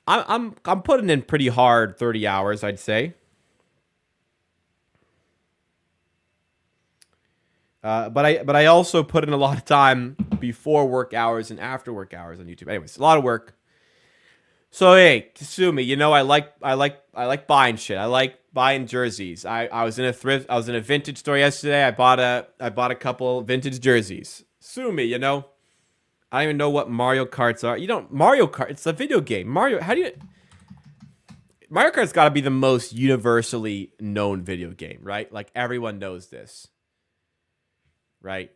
I'm putting in pretty hard 30 hours, I'd say. But I also put in a lot of time before work hours and after work hours on YouTube. Anyways, a lot of work. So hey, sue me. You know I like buying shit. I like buying jerseys. I was in a vintage store yesterday. I bought a couple vintage jerseys. Sue me. You know, I don't even know what Mario Karts are. Mario Kart. It's a video game. Mario Kart's got to be the most universally known video game, right? Like everyone knows this. Right.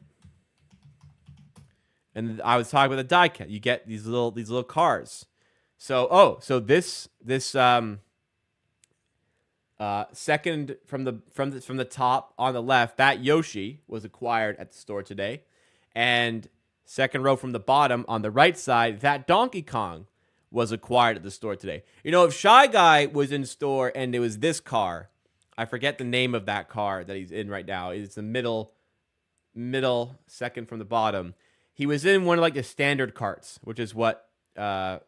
And I was talking about the die cut. You get these little cars. So this second from the top on the left, that Yoshi was acquired at the store today, and second row from the bottom on the right side, that Donkey Kong was acquired at the store today. You know, if Shy Guy was in store and it was this car, I forget the name of that car that he's in right now. It's the middle second from the bottom. He was in one of like the standard carts, which is what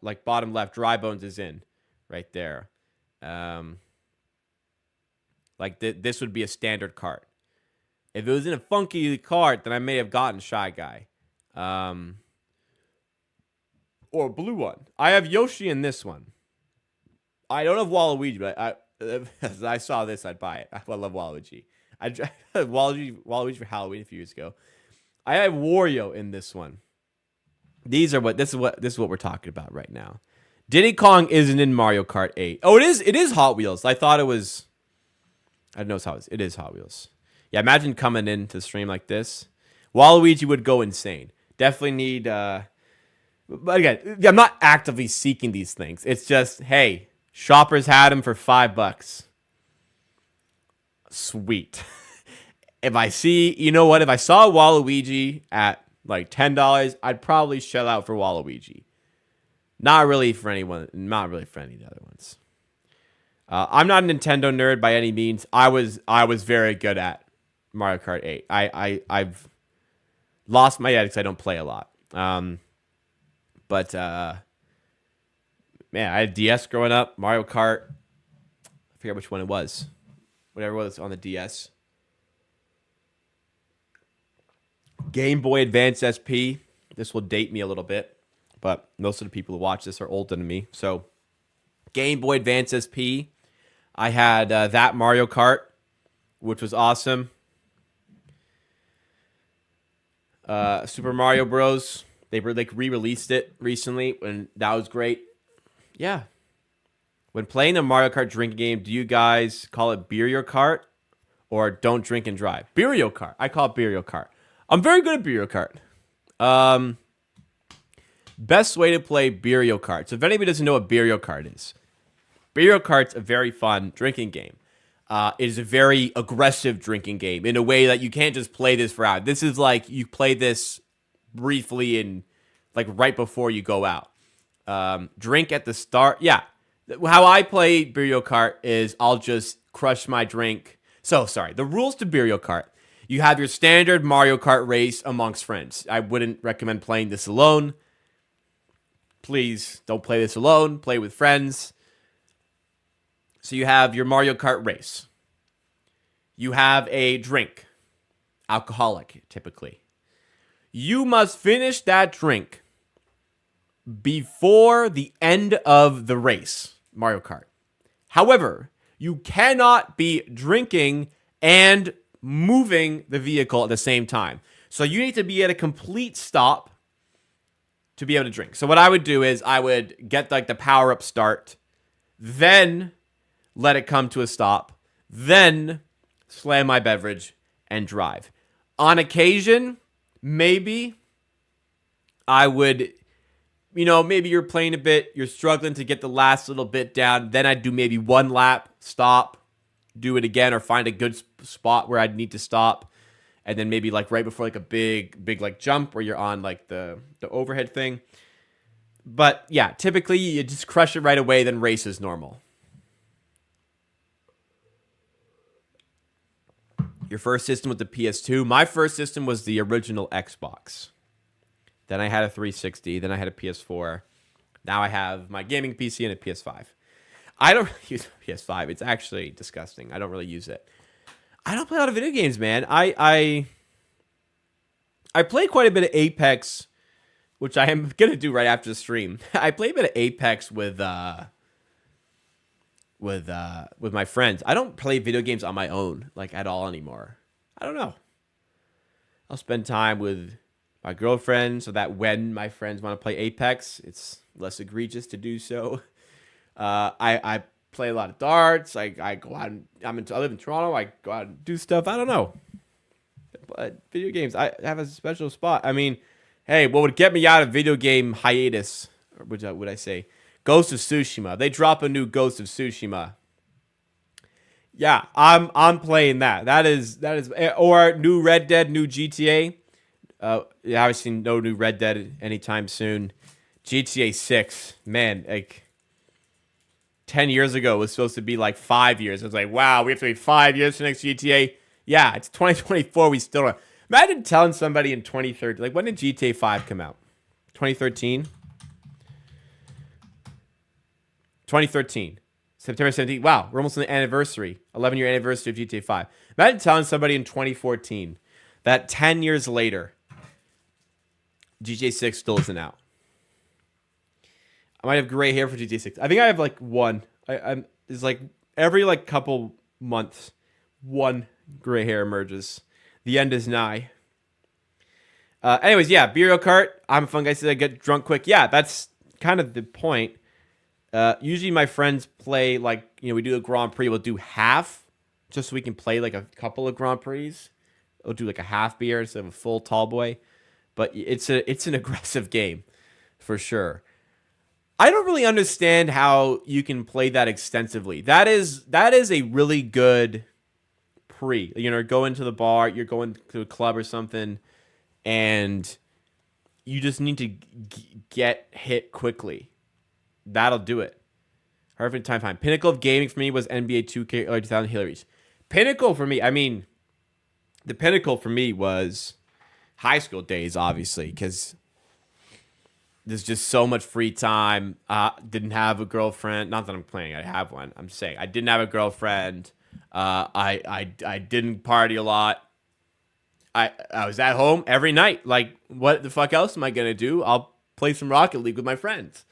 like bottom left Dry Bones is in right there. Like this would be a standard cart. If it was in a funky cart, then I may have gotten Shy Guy. Or a blue one. I have Yoshi in this one. I don't have Waluigi, but as I saw this, I'd buy it. I love Waluigi. I had Waluigi for Halloween a few years ago. I have Wario in this one. This is what we're talking about right now. Diddy Kong isn't in Mario Kart 8. Oh, it is Hot Wheels. I thought it was. I don't know how it is Hot Wheels. Yeah, imagine coming into the stream like this. Waluigi would go insane. Definitely need. But again, I'm not actively seeking these things. It's just, hey, shoppers had them for $5. Sweet. If I saw Waluigi at like $10, I'd probably shell out for Waluigi. Not really for anyone. Not really for any of the other ones. I'm not a Nintendo nerd by any means. I was very good at Mario Kart 8. I've lost my edge because I don't play a lot. But man, I had DS growing up. Mario Kart. I forget which one it was. Whatever it was on the DS. Game Boy Advance SP. This will date me a little bit, but most of the people who watch this are older than me. So, Game Boy Advance SP. I had that Mario Kart, which was awesome. Super Mario Bros. They re-released it recently, and that was great. Yeah. When playing a Mario Kart drinking game, do you guys call it Beer Your Kart or Don't Drink and Drive? Beer Your Kart. I call it Beer Your Kart. I'm very good at Beer Your Kart. Best way to play Beer Your Kart. So if anybody doesn't know what Beer Your Kart is, Beer Your Kart's a very fun drinking game. It is a very aggressive drinking game in a way that you can't just play this for hours. This is like you play this briefly and like right before you go out. Drink at the start. Yeah. How I play Beer Your Kart is I'll just crush my drink. So, sorry. The rules to Beer Your Kart. You have your standard Mario Kart race amongst friends. I wouldn't recommend playing this alone. Please don't play this alone. Play with friends. So you have your Mario Kart race. You have a drink. Alcoholic, typically. You must finish that drink before the end of the race, Mario Kart. However, you cannot be drinking and moving the vehicle at the same time. So you need to be at a complete stop to be able to drink. So what I would do is I would get like the power-up start, then let it come to a stop, then slam my beverage, and drive. On occasion, maybe I would, maybe you're playing a bit, you're struggling to get the last little bit down. Then I'd do maybe one lap, stop, do it again, or find a good spot where I'd need to stop. And then maybe like right before like a big like jump where you're on like the overhead thing. But yeah, typically you just crush it right away, then race is normal. Your first system was the PS2. My first system was the original Xbox. Then I had a 360. Then I had a PS4. Now I have my gaming PC and a PS5. I don't use PS5. It's actually disgusting. I don't really use it. I don't play a lot of video games, man. I play quite a bit of Apex, which I am gonna do right after the stream. I play a bit of Apex with my friends. I don't play video games on my own like at all anymore. I don't know. I'll spend time with my girlfriend so that when my friends want to play Apex, it's less egregious to do so. I play a lot of darts. I go out and I live in Toronto. I go out and do stuff. I don't know. But video games, I have a special spot. I mean, hey, what would get me out of video game hiatus, or would I say, Ghost of Tsushima. They drop a new Ghost of Tsushima. Yeah, I'm playing that. That is, or new Red Dead, new GTA. Obviously no new Red Dead anytime soon. GTA 6, man, like 10 years ago was supposed to be like 5 years. It was like, wow, we have to wait 5 years for next GTA. Yeah, it's 2024. We still don't. Imagine telling somebody in 2013, like when did GTA 5 come out? 2013? 2013. September 17th. Wow, we're almost on the anniversary. 11-year anniversary of GTA 5. Imagine telling somebody in 2014 that 10 years later, GTA 6 still isn't out. I might have gray hair for GTA 6. I think I have like one. It's like every like couple months, one gray hair emerges. The end is nigh. Anyways, yeah, Beer Kart. I'm a fun guy. Said I get drunk quick. Yeah, that's kind of the point. Usually my friends play like, we do a Grand Prix. We'll do half just so we can play like a couple of Grand Prix. We'll do like a half beer instead of a full tall boy. But it's an aggressive game for sure. I don't really understand how you can play that extensively. That is a really good pre. Go into the bar, you're going to a club or something, and you just need to get hit quickly. That'll do it. Perfect time. Pinnacle of gaming for me was NBA 2K early 2000 Hillary's. Pinnacle for me, the pinnacle for me was high school days, obviously, because there's just so much free time. Didn't have a girlfriend. Not that I'm playing. I have one. I'm saying I didn't have a girlfriend. I didn't party a lot. I was at home every night. Like, what the fuck else am I gonna do? I'll play some Rocket League with my friends.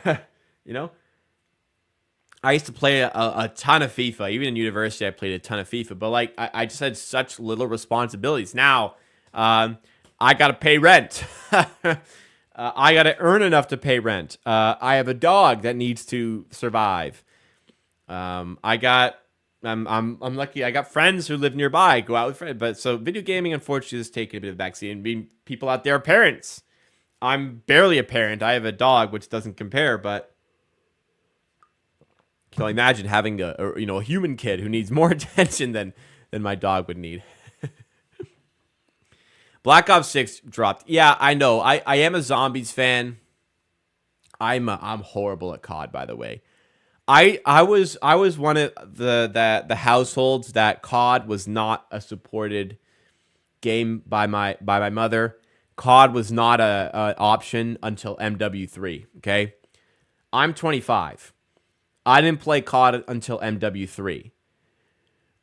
I used to play a ton of FIFA. Even in university, I played a ton of FIFA. But like, I just had such little responsibilities. Now, I gotta pay rent. I gotta earn enough to pay rent. I have a dog that needs to survive. I'm lucky. I got friends who live nearby. I go out with friends. But so video gaming, unfortunately, has taken a bit of a backseat. And being people out there are parents. I'm barely a parent. I have a dog, which doesn't compare. But can you imagine having a human kid who needs more attention than my dog would need? Black Ops 6 dropped. Yeah, I know. I am a zombies fan. I'm horrible at COD, by the way. I was one of the households that COD was not a supported game by my mother. COD was not an option until MW3. Okay, I'm 25. I didn't play COD until MW3.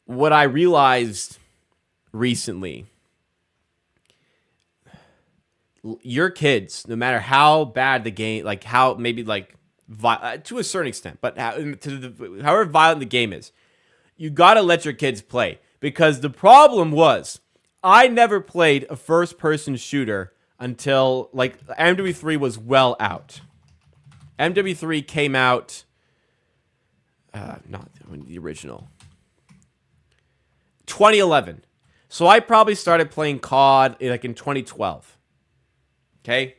What I realized recently, your kids, no matter how bad the game, like how maybe like to a certain extent, but however violent the game is, you got to let your kids play. Because the problem was, I never played a first-person shooter until like MW3 was well out. MW3 came out, not the original. 2011. So I probably started playing COD like in 2012. Okay?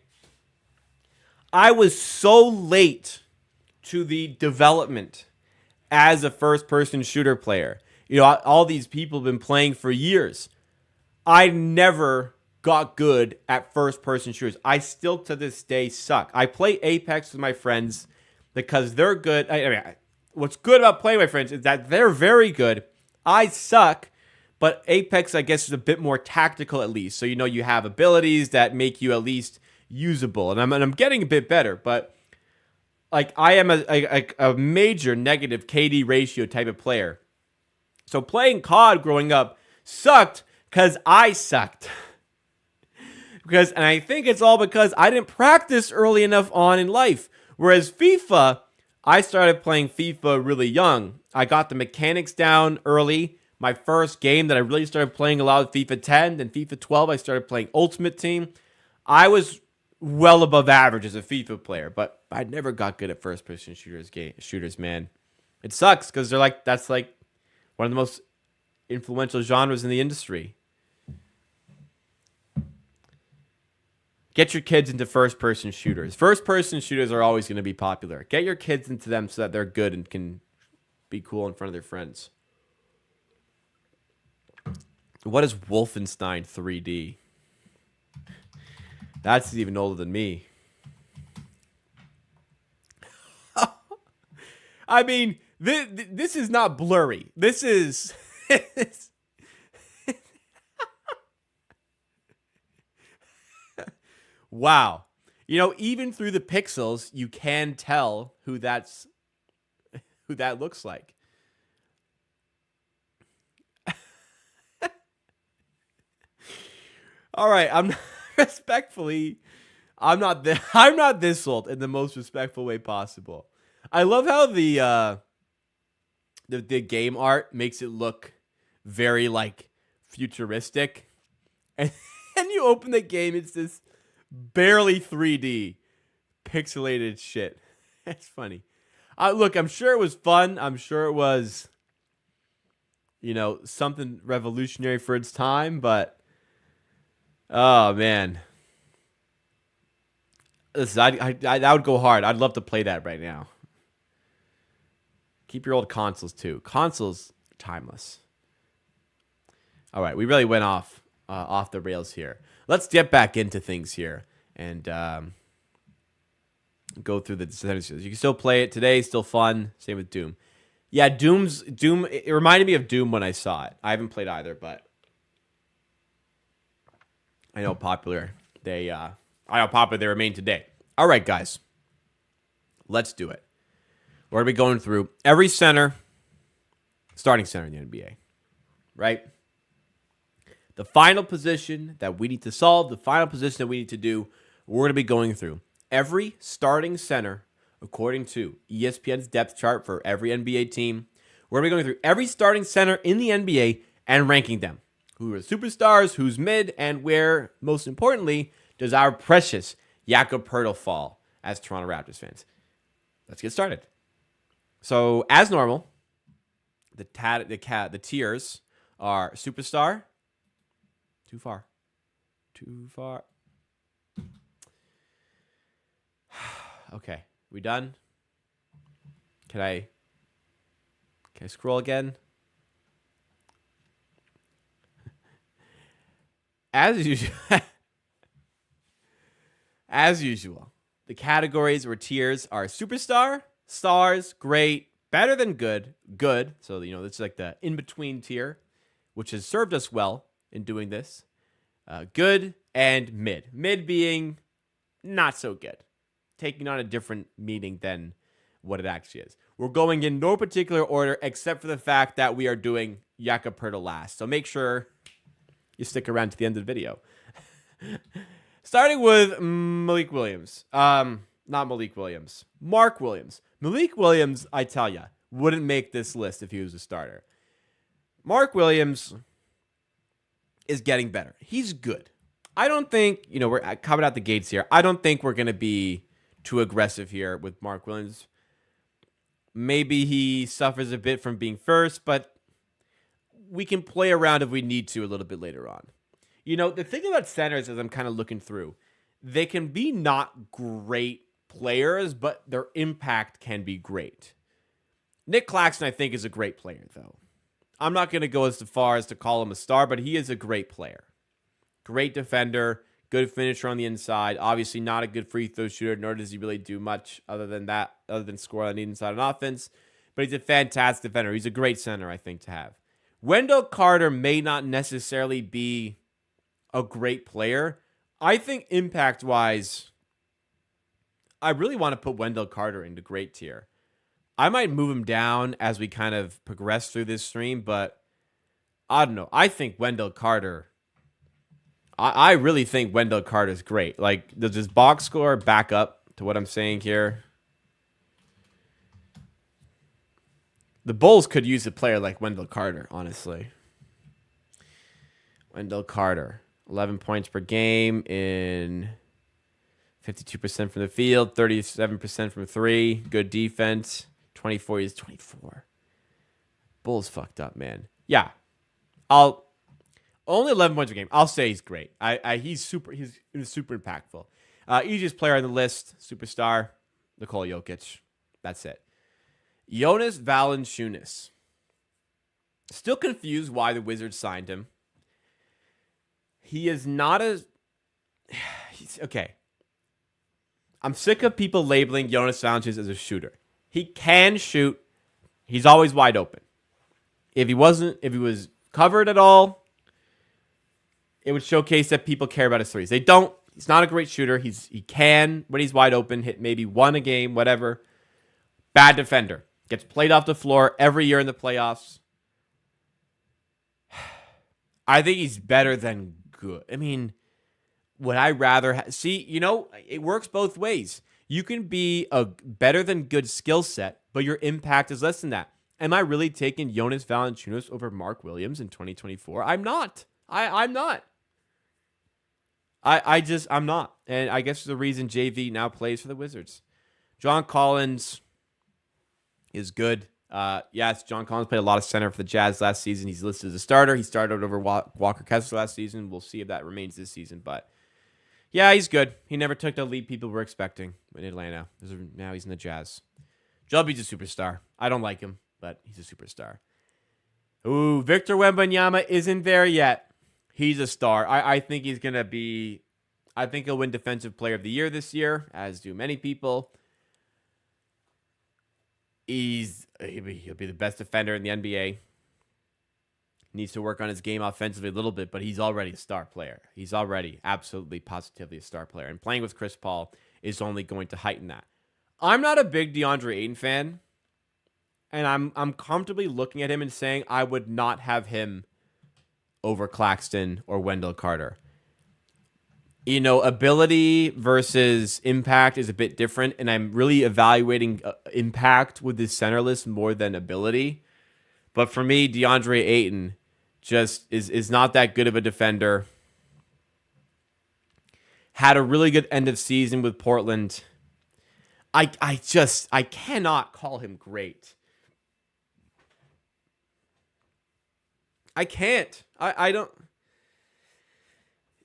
I was so late to the development as a first-person shooter player. You know, all these people have been playing for years. I never got good at first-person shooters. I still, to this day, suck. I play Apex with my friends because they're good. I mean, what's good about playing with my friends is that they're very good. I suck, but Apex, I guess, is a bit more tactical at least. So, you know, you have abilities that make you at least usable. And I'm getting a bit better, but like I am a major negative KD ratio type of player. So playing COD growing up sucked because I sucked. And I think it's all because I didn't practice early enough on in life. Whereas FIFA, I started playing FIFA really young. I got the mechanics down early. My first game that I really started playing a lot was FIFA 10. Then FIFA 12, I started playing Ultimate Team. I was well above average as a FIFA player, but I never got good at first-person shooters, man. It sucks because that's one of the most influential genres in the industry. Get your kids into first-person shooters. First-person shooters are always going to be popular. Get your kids into them so that they're good and can be cool in front of their friends. What is Wolfenstein 3D? That's even older than me. I mean, this is not blurry. This is... Wow. You know, even through the pixels, you can tell who that looks like. All right, I'm not this old in the most respectful way possible. I love how the game art makes it look very like futuristic. And you open the game, it's this barely 3D pixelated shit. That's funny. Look, I'm sure it was fun. I'm sure it was, you know, something revolutionary for its time, but oh man. Listen, I would go hard. I'd love to play that right now. Keep your old consoles too. Consoles are timeless. All right, we really went off the rails here. Let's get back into things here and go through the sentences. You can still play it today. Still fun. Same with Doom. Yeah, Doom. It reminded me of Doom when I saw it. I haven't played either, but I know how popular they remain today. All right, guys, let's do it. We're gonna be going through every starting center in the NBA, right? The final position that we need to solve, the final position that we need to do, we're going to be going through every starting center according to ESPN's depth chart for every NBA team. We're going to be going through every starting center in the NBA and ranking them. Who are superstars, who's mid, and where, most importantly, does our precious Jakob Poeltl fall as Toronto Raptors fans? Let's get started. So, as normal, the tiers are superstar. Too far. Okay, we done? Can I scroll again? As usual, the categories or tiers are superstar, stars, great, better than good, good. So, you know, it's like the in-between tier, which has served us well in doing this. Good and mid. Mid being not so good. Taking on a different meaning than what it actually is. We're going in no particular order except for the fact that we are doing Jakob Poeltl last. So make sure you stick around to the end of the video. Starting with Malik Williams. Not Malik Williams. Mark Williams. Malik Williams, I tell ya, wouldn't make this list if he was a starter. Mark Williams is getting better. He's good. I don't think, you know, we're coming out the gates here. I don't think we're going to be too aggressive here with Mark Williams. Maybe he suffers a bit from being first, but we can play around if we need to a little bit later on. You know, the thing about centers, as I'm kind of looking through, they can be not great players, but their impact can be great. Nick Claxton, I think, is a great player, though. I'm not going to go as far as to call him a star, but he is a great player. Great defender, good finisher on the inside. Obviously not a good free throw shooter, nor does he really do much other than score on the inside on offense. But he's a fantastic defender. He's a great center, I think, to have. Wendell Carter may not necessarily be a great player. I think impact-wise, I really want to put Wendell Carter into great tier. I might move him down as we kind of progress through this stream, but I don't know. I think Wendell Carter, I really think Wendell Carter is great. Like, does his box score back up to what I'm saying here? The Bulls could use a player like Wendell Carter, honestly. Wendell Carter. 11 points per game in 52% from the field, 37% from three. Good defense. 24 is 24. Bulls fucked up, man. Yeah. Only 11 points per game. I'll say he's great. He's super impactful. Easiest player on the list, superstar, Nikola Jokic. That's it. Jonas Valanciunas. Still confused why the Wizards signed him. He is not okay. I'm sick of people labeling Jonas Valanciunas as a shooter. He can shoot. He's always wide open. If he was covered at all, it would showcase that people care about his threes. They don't. He's not a great shooter. He can, when he's wide open, hit maybe one a game, whatever. Bad defender. Gets played off the floor every year in the playoffs. I think he's better than good. I mean, would I rather see, it works both ways. You can be a better than good skill set, but your impact is less than that. Am I really taking Jonas Valanciunas over Mark Williams in 2024? I'm not. I'm not. I'm not. And I guess the reason JV now plays for the Wizards. John Collins is good. Yes, John Collins played a lot of center for the Jazz last season. He's listed as a starter. He started over Walker Kessler last season. We'll see if that remains this season. But yeah, he's good. He never took the lead people were expecting in Atlanta. Now he's in the Jazz. Joel Embiid's a superstar. I don't like him, but he's a superstar. Ooh, Victor Wembanyama isn't there yet. He's a star. I think he's going to be... I think he'll win Defensive Player of the Year this year, as do many people. He'll be the best defender in the NBA. Needs to work on his game offensively a little bit, but he's already a star player. He's already absolutely positively a star player. And playing with Chris Paul is only going to heighten that. I'm not a big DeAndre Ayton fan. And I'm comfortably looking at him and saying I would not have him over Claxton or Wendell Carter. Ability versus impact is a bit different, and I'm really evaluating impact with this center list more than ability. But for me, DeAndre Ayton just is not that good of a defender. Had a really good end of season with Portland. I cannot call him great. I can't. I don't.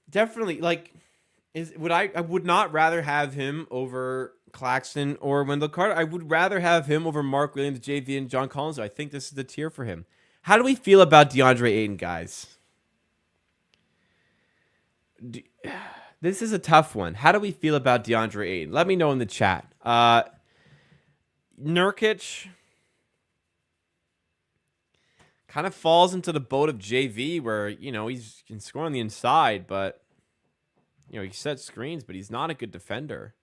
Definitely, I would not rather have him over Claxton or Wendell Carter. I would rather have him over Mark Williams, JV, and John Collins. I think this is the tier for him. How do we feel about DeAndre Ayton, guys? This is a tough one. How do we feel about DeAndre Ayton? Let me know in the chat. Nurkic kind of falls into the boat of JV where, he can score on the inside, but, he sets screens, but he's not a good defender.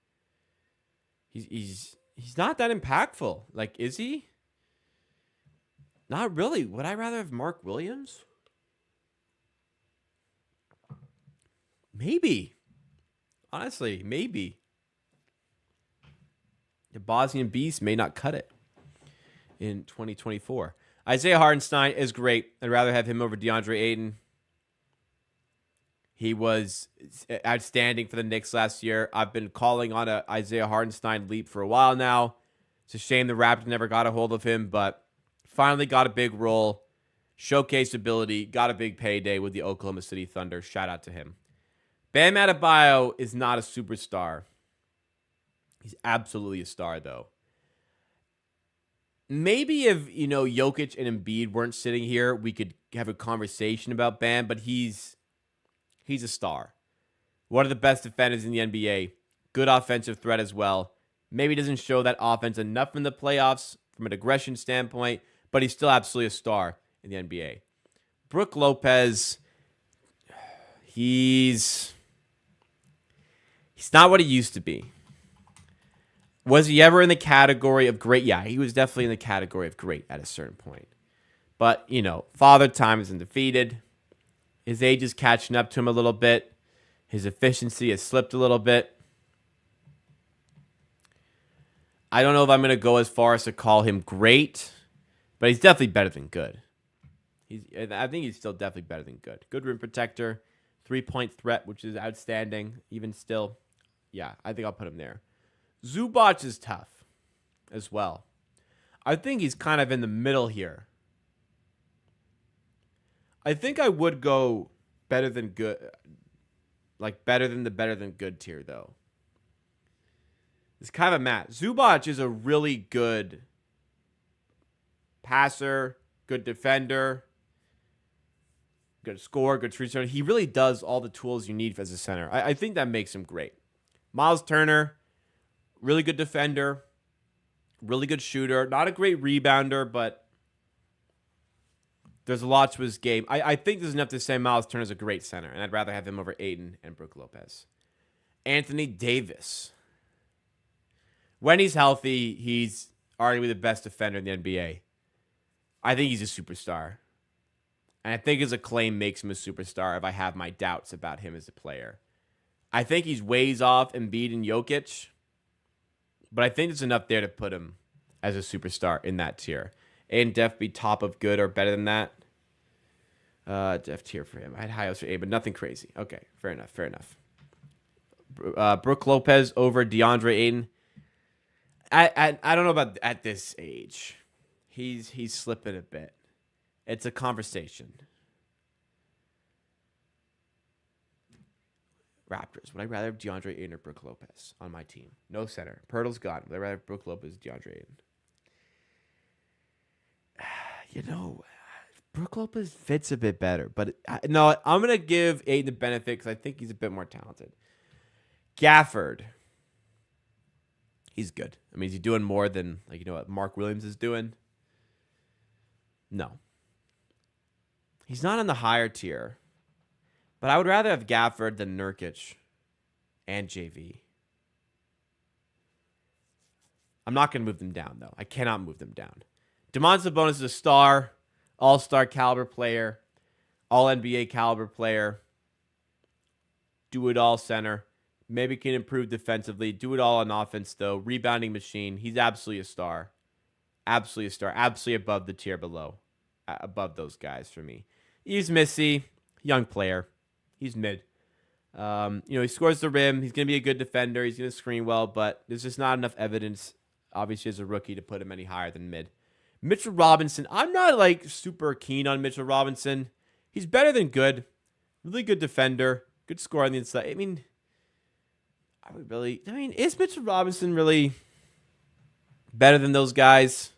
He's not that impactful. Is he? Not really. Would I rather have Mark Williams? Maybe. Honestly, maybe. The Bosnian Beast may not cut it in 2024. Isaiah Hartenstein is great. I'd rather have him over DeAndre Ayton. He was outstanding for the Knicks last year. I've been calling on a Isaiah Hartenstein leap for a while now. It's a shame the Raptors never got a hold of him, but finally got a big role. Showcase ability, got a big payday with the Oklahoma City Thunder. Shout out to him. Bam Adebayo is not a superstar. He's absolutely a star, though. Maybe if, Jokic and Embiid weren't sitting here, we could have a conversation about Bam, but he's a star. One of the best defenders in the NBA. Good offensive threat as well. Maybe doesn't show that offense enough in the playoffs from an aggression standpoint, but he's still absolutely a star in the NBA. Brook Lopez, he's not what he used to be. Was he ever in the category of great? Yeah, he was definitely in the category of great at a certain point. But, Father Time is undefeated. His age is catching up to him a little bit. His efficiency has slipped a little bit. I don't know if I'm going to go as far as to call him great, but he's definitely better than good. I think he's still definitely better than good. Good rim protector, 3-point threat, which is outstanding. Even still, yeah, I think I'll put him there. Zubac is tough as well. I think he's kind of in the middle here. I think I would go better than good, like better than good tier, though. It's kind of a match. Zubac is a really good passer, good defender, good scorer, good free throw. He really does all the tools you need as a center. I think that makes him great. Miles Turner, really good defender, really good shooter. Not a great rebounder, but there's a lot to his game. I think there's enough to say Miles Turner is a great center, and I'd rather have him over Ayton and Brook Lopez. Anthony Davis. When he's healthy, he's arguably the best defender in the NBA. I think he's a superstar. And I think his acclaim makes him a superstar if I have my doubts about him as a player. I think he's ways off Embiid and Jokic, but I think there's enough there to put him as a superstar in that tier. And def be top of good or better than that. Def tier for him. I had high hopes for A, but nothing crazy. Okay, fair enough. Brook Lopez over DeAndre Ayton. I don't know about at this age. He's slipping a bit. It's a conversation. Raptors. Would I rather have DeAndre Ayton or Brook Lopez on my team? No center. Pirtle's gone. Would I rather have Brook Lopez or DeAndre Ayton? Brook Lopez fits a bit better. But no, I'm going to give Ayton the benefit because I think he's a bit more talented. Gafford. He's good. I mean, is he doing more than what Mark Williams is doing? No. He's not on the higher tier. But I would rather have Gafford than Nurkic and JV. I'm not going to move them down, though. I cannot move them down. Domantas Sabonis is a star, all-star caliber player, all-NBA caliber player, do-it-all center. Maybe can improve defensively. Do it all on offense, though. Rebounding machine. He's absolutely a star. Absolutely a star. Absolutely above the tier below. Above those guys for me. He's Missy. Young player. He's mid. He scores the rim. He's going to be a good defender. He's going to screen well, but there's just not enough evidence, obviously, as a rookie to put him any higher than mid. Mitchell Robinson. I'm not, super keen on Mitchell Robinson. He's better than good. Really good defender. Good scorer on the inside. Is Mitchell Robinson really better than those guys?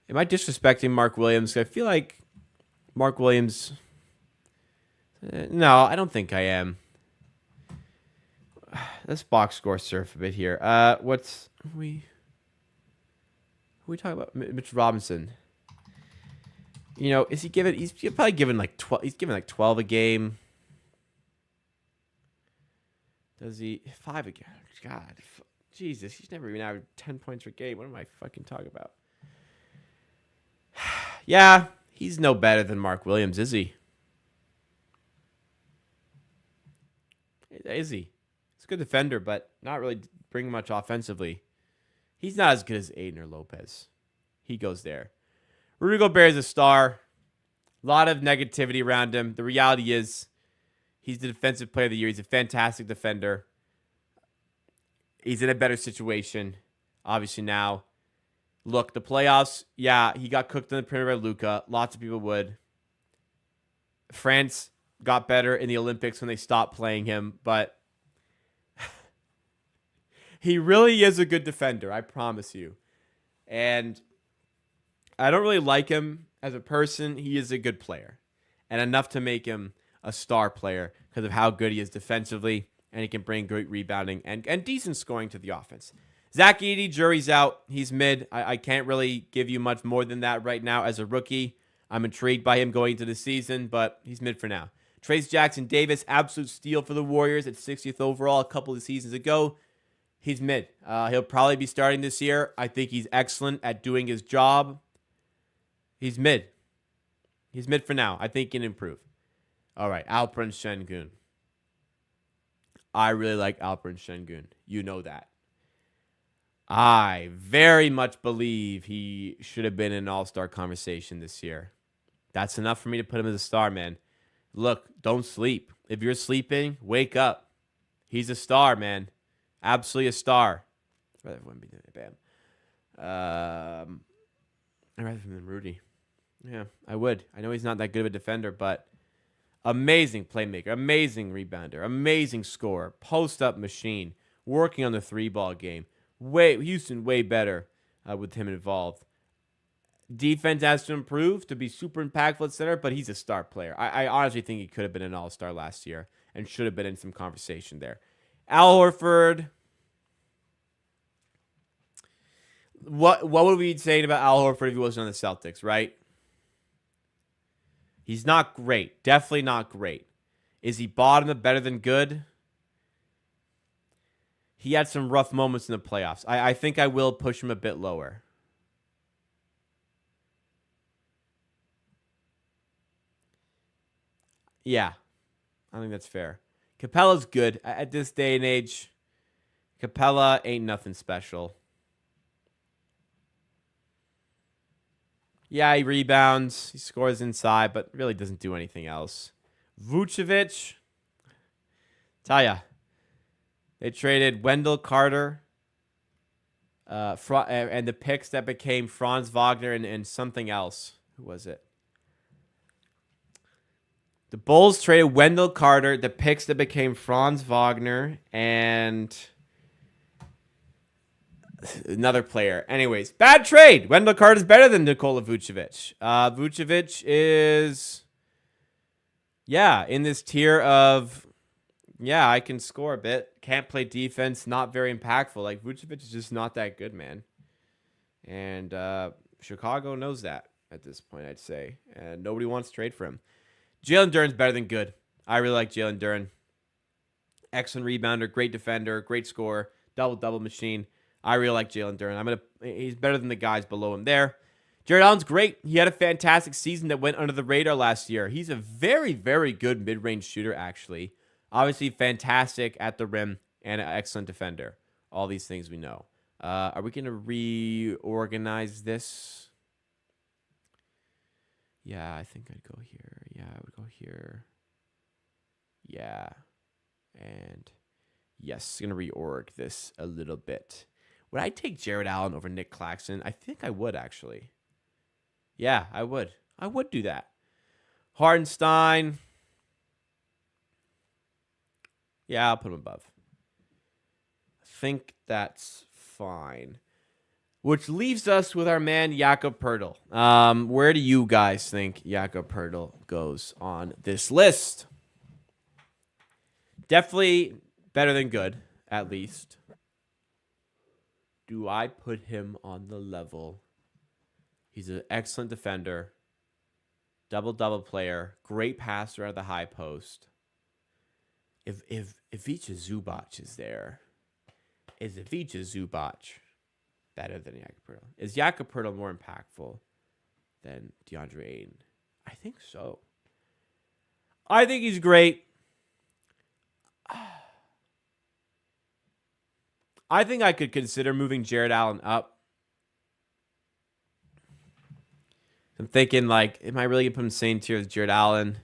Am I disrespecting Mark Williams? I feel like Mark Williams... No, I don't think I am. Let's box score surf a bit here. Who we talking about? Mitchell Robinson. Is he giving... He's probably giving 12... He's giving 12 a game. Does he 5 again? God, Jesus, he's never even averaged 10 points per game. What am I fucking talking about? Yeah, he's no better than Mark Williams, is he? Is he? He's a good defender, but not really bringing much offensively. He's not as good as Ayton or Lopez. He goes there. Rudy Gobert is a star. A lot of negativity around him. The reality is, he's the defensive player of the year. He's a fantastic defender. He's in a better situation, obviously now. Look, the playoffs, yeah, he got cooked in the perimeter by Luka. Lots of people would. France got better in the Olympics when they stopped playing him, but he really is a good defender, I promise you. And I don't really like him as a person. He is a good player, and enough to make him a star player because of how good he is defensively, and he can bring great rebounding and decent scoring to the offense. Zach Edey, jury's out. He's mid. I can't really give you much more than that right now as a rookie. I'm intrigued by him going into the season, but he's mid for now. Trace Jackson Davis, absolute steal for the Warriors at 60th overall a couple of seasons ago. He's mid. He'll probably be starting this year. I think he's excellent at doing his job. He's mid. He's mid for now. I think he can improve. All right, Alperen Şengün. I really like Alperen Şengün. You know that. I very much believe he should have been in an all-star conversation this year. That's enough for me to put him as a star, man. Look, don't sleep. If you're sleeping, wake up. He's a star, man. Absolutely a star. I'd rather win Bam. I'd rather him than Rudy. Yeah, I would. I know he's not that good of a defender, but amazing playmaker, amazing rebounder, amazing scorer, post-up machine, working on the three-ball game. Houston way better with him involved. Defense has to improve to be super impactful at center, but he's a star player. I honestly think he could have been an all-star last year and should have been in some conversation there. Al Horford. What would we be saying about Al Horford if he wasn't on the Celtics, right? He's not great. Definitely not great. Is he bottom of better than good? He had some rough moments in the playoffs. I think I will push him a bit lower. Yeah, I think that's fair. Capella's good. At this day and age, Capella ain't nothing special. Yeah, he rebounds. He scores inside, but really doesn't do anything else. Vucevic. Tell ya. They traded Wendell Carter and the picks that became Franz Wagner and something else. Who was it? The Bulls traded Wendell Carter, the picks that became Franz Wagner, and another player. Anyways, bad trade. Wendell Carter is better than Nikola Vucevic. Vucevic is, in this tier of, I can score a bit. Can't play defense. Not very impactful. Like, Vucevic is just not that good, man. And Chicago knows that at this point, I'd say. And nobody wants to trade for him. Jalen Duren's better than good. I really like Jalen Duren. Excellent rebounder, great defender, great scorer, double-double machine. I really like Jalen Duren. He's better than the guys below him there. Jared Allen's great. He had a fantastic season that went under the radar last year. He's a very, very good mid-range shooter, actually. Obviously, fantastic at the rim and an excellent defender. All these things we know. Are we going to reorganize this? Yeah, I think I'd go here. Yeah, I would go here. Yeah. And yes, going to reorg this a little bit. Would I take Jared Allen over Nick Claxton? I think I would, actually. Yeah, I would. I would do that. Hardenstein. Yeah, I'll put him above. I think that's fine. Which leaves us with our man, Jakob Poeltl. Where do you guys think Jakob Poeltl goes on this list? Definitely better than good, at least. Do I put him on the level? He's an excellent defender. Double-double player. Great passer at the high post. If Ivica Zubac is there, is Ivica Zubac better than Jakob Poeltl? Is Jakob Poeltl more impactful than DeAndre Ayton? I think so. I think he's great. I think I could consider moving Jared Allen up. I'm thinking, like, am I really going to put him in the same tier as Jared Allen?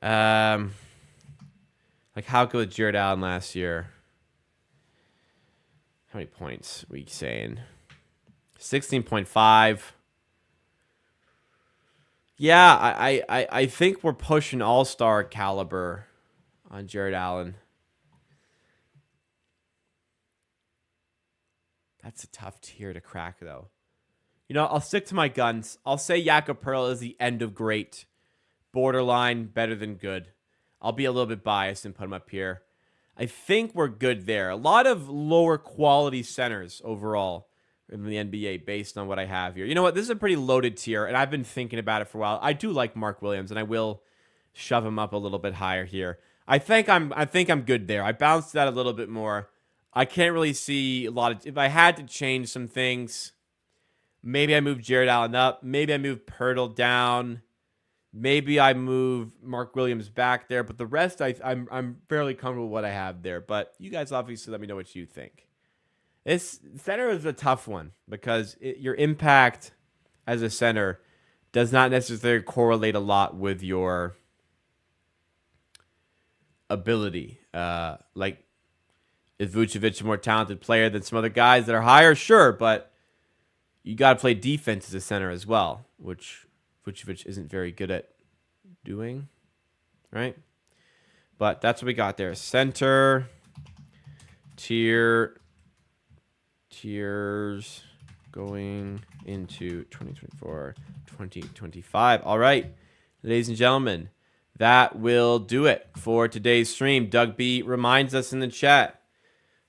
Like, how good was Jared Allen last year? How many points are we saying? 16.5. Yeah, I think we're pushing all-star caliber on Jared Allen. That's a tough tier to crack, though. You know, I'll stick to my guns. I'll say Jakob Pearl is the end of great. Borderline, better than good. I'll be a little bit biased and put him up here. I think we're good there. A lot of lower quality centers overall in the NBA based on what I have here. You know what? This is a pretty loaded tier, and I've been thinking about it for a while. I do like Mark Williams, and I will shove him up a little bit higher here. I think I'm good there. I bounced that a little bit more. I can't really see a lot of... If I had to change some things, maybe I move Jared Allen up. Maybe I move Pirtle down. Maybe I move Mark Williams back there. But the rest, I'm fairly comfortable with what I have there. But you guys obviously let me know what you think. This center is a tough one because your impact as a center does not necessarily correlate a lot with your ability. Like, is Vucevic a more talented player than some other guys that are higher? Sure, but you got to play defense as a center as well, which Vucevic isn't very good at doing, right? But that's what we got there. Center, tiers going into 2024, 2025. All right, ladies and gentlemen, that will do it for today's stream. Doug B reminds us in the chat,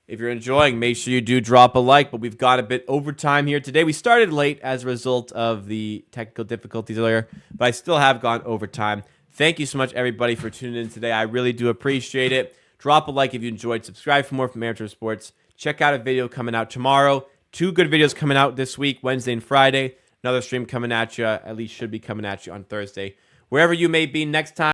if you're enjoying, make sure you do drop a like, but we've got a bit overtime here today. We started late as a result of the technical difficulties earlier, but I still have gone overtime. Thank you so much, everybody, for tuning in today. I really do appreciate it. Drop a like if you enjoyed. Subscribe for more from Amateur Sports. Check out a video coming out tomorrow. 2 good videos coming out this week, Wednesday and Friday. Another stream coming at you, at least should be coming at you on Thursday. Wherever you may be next time.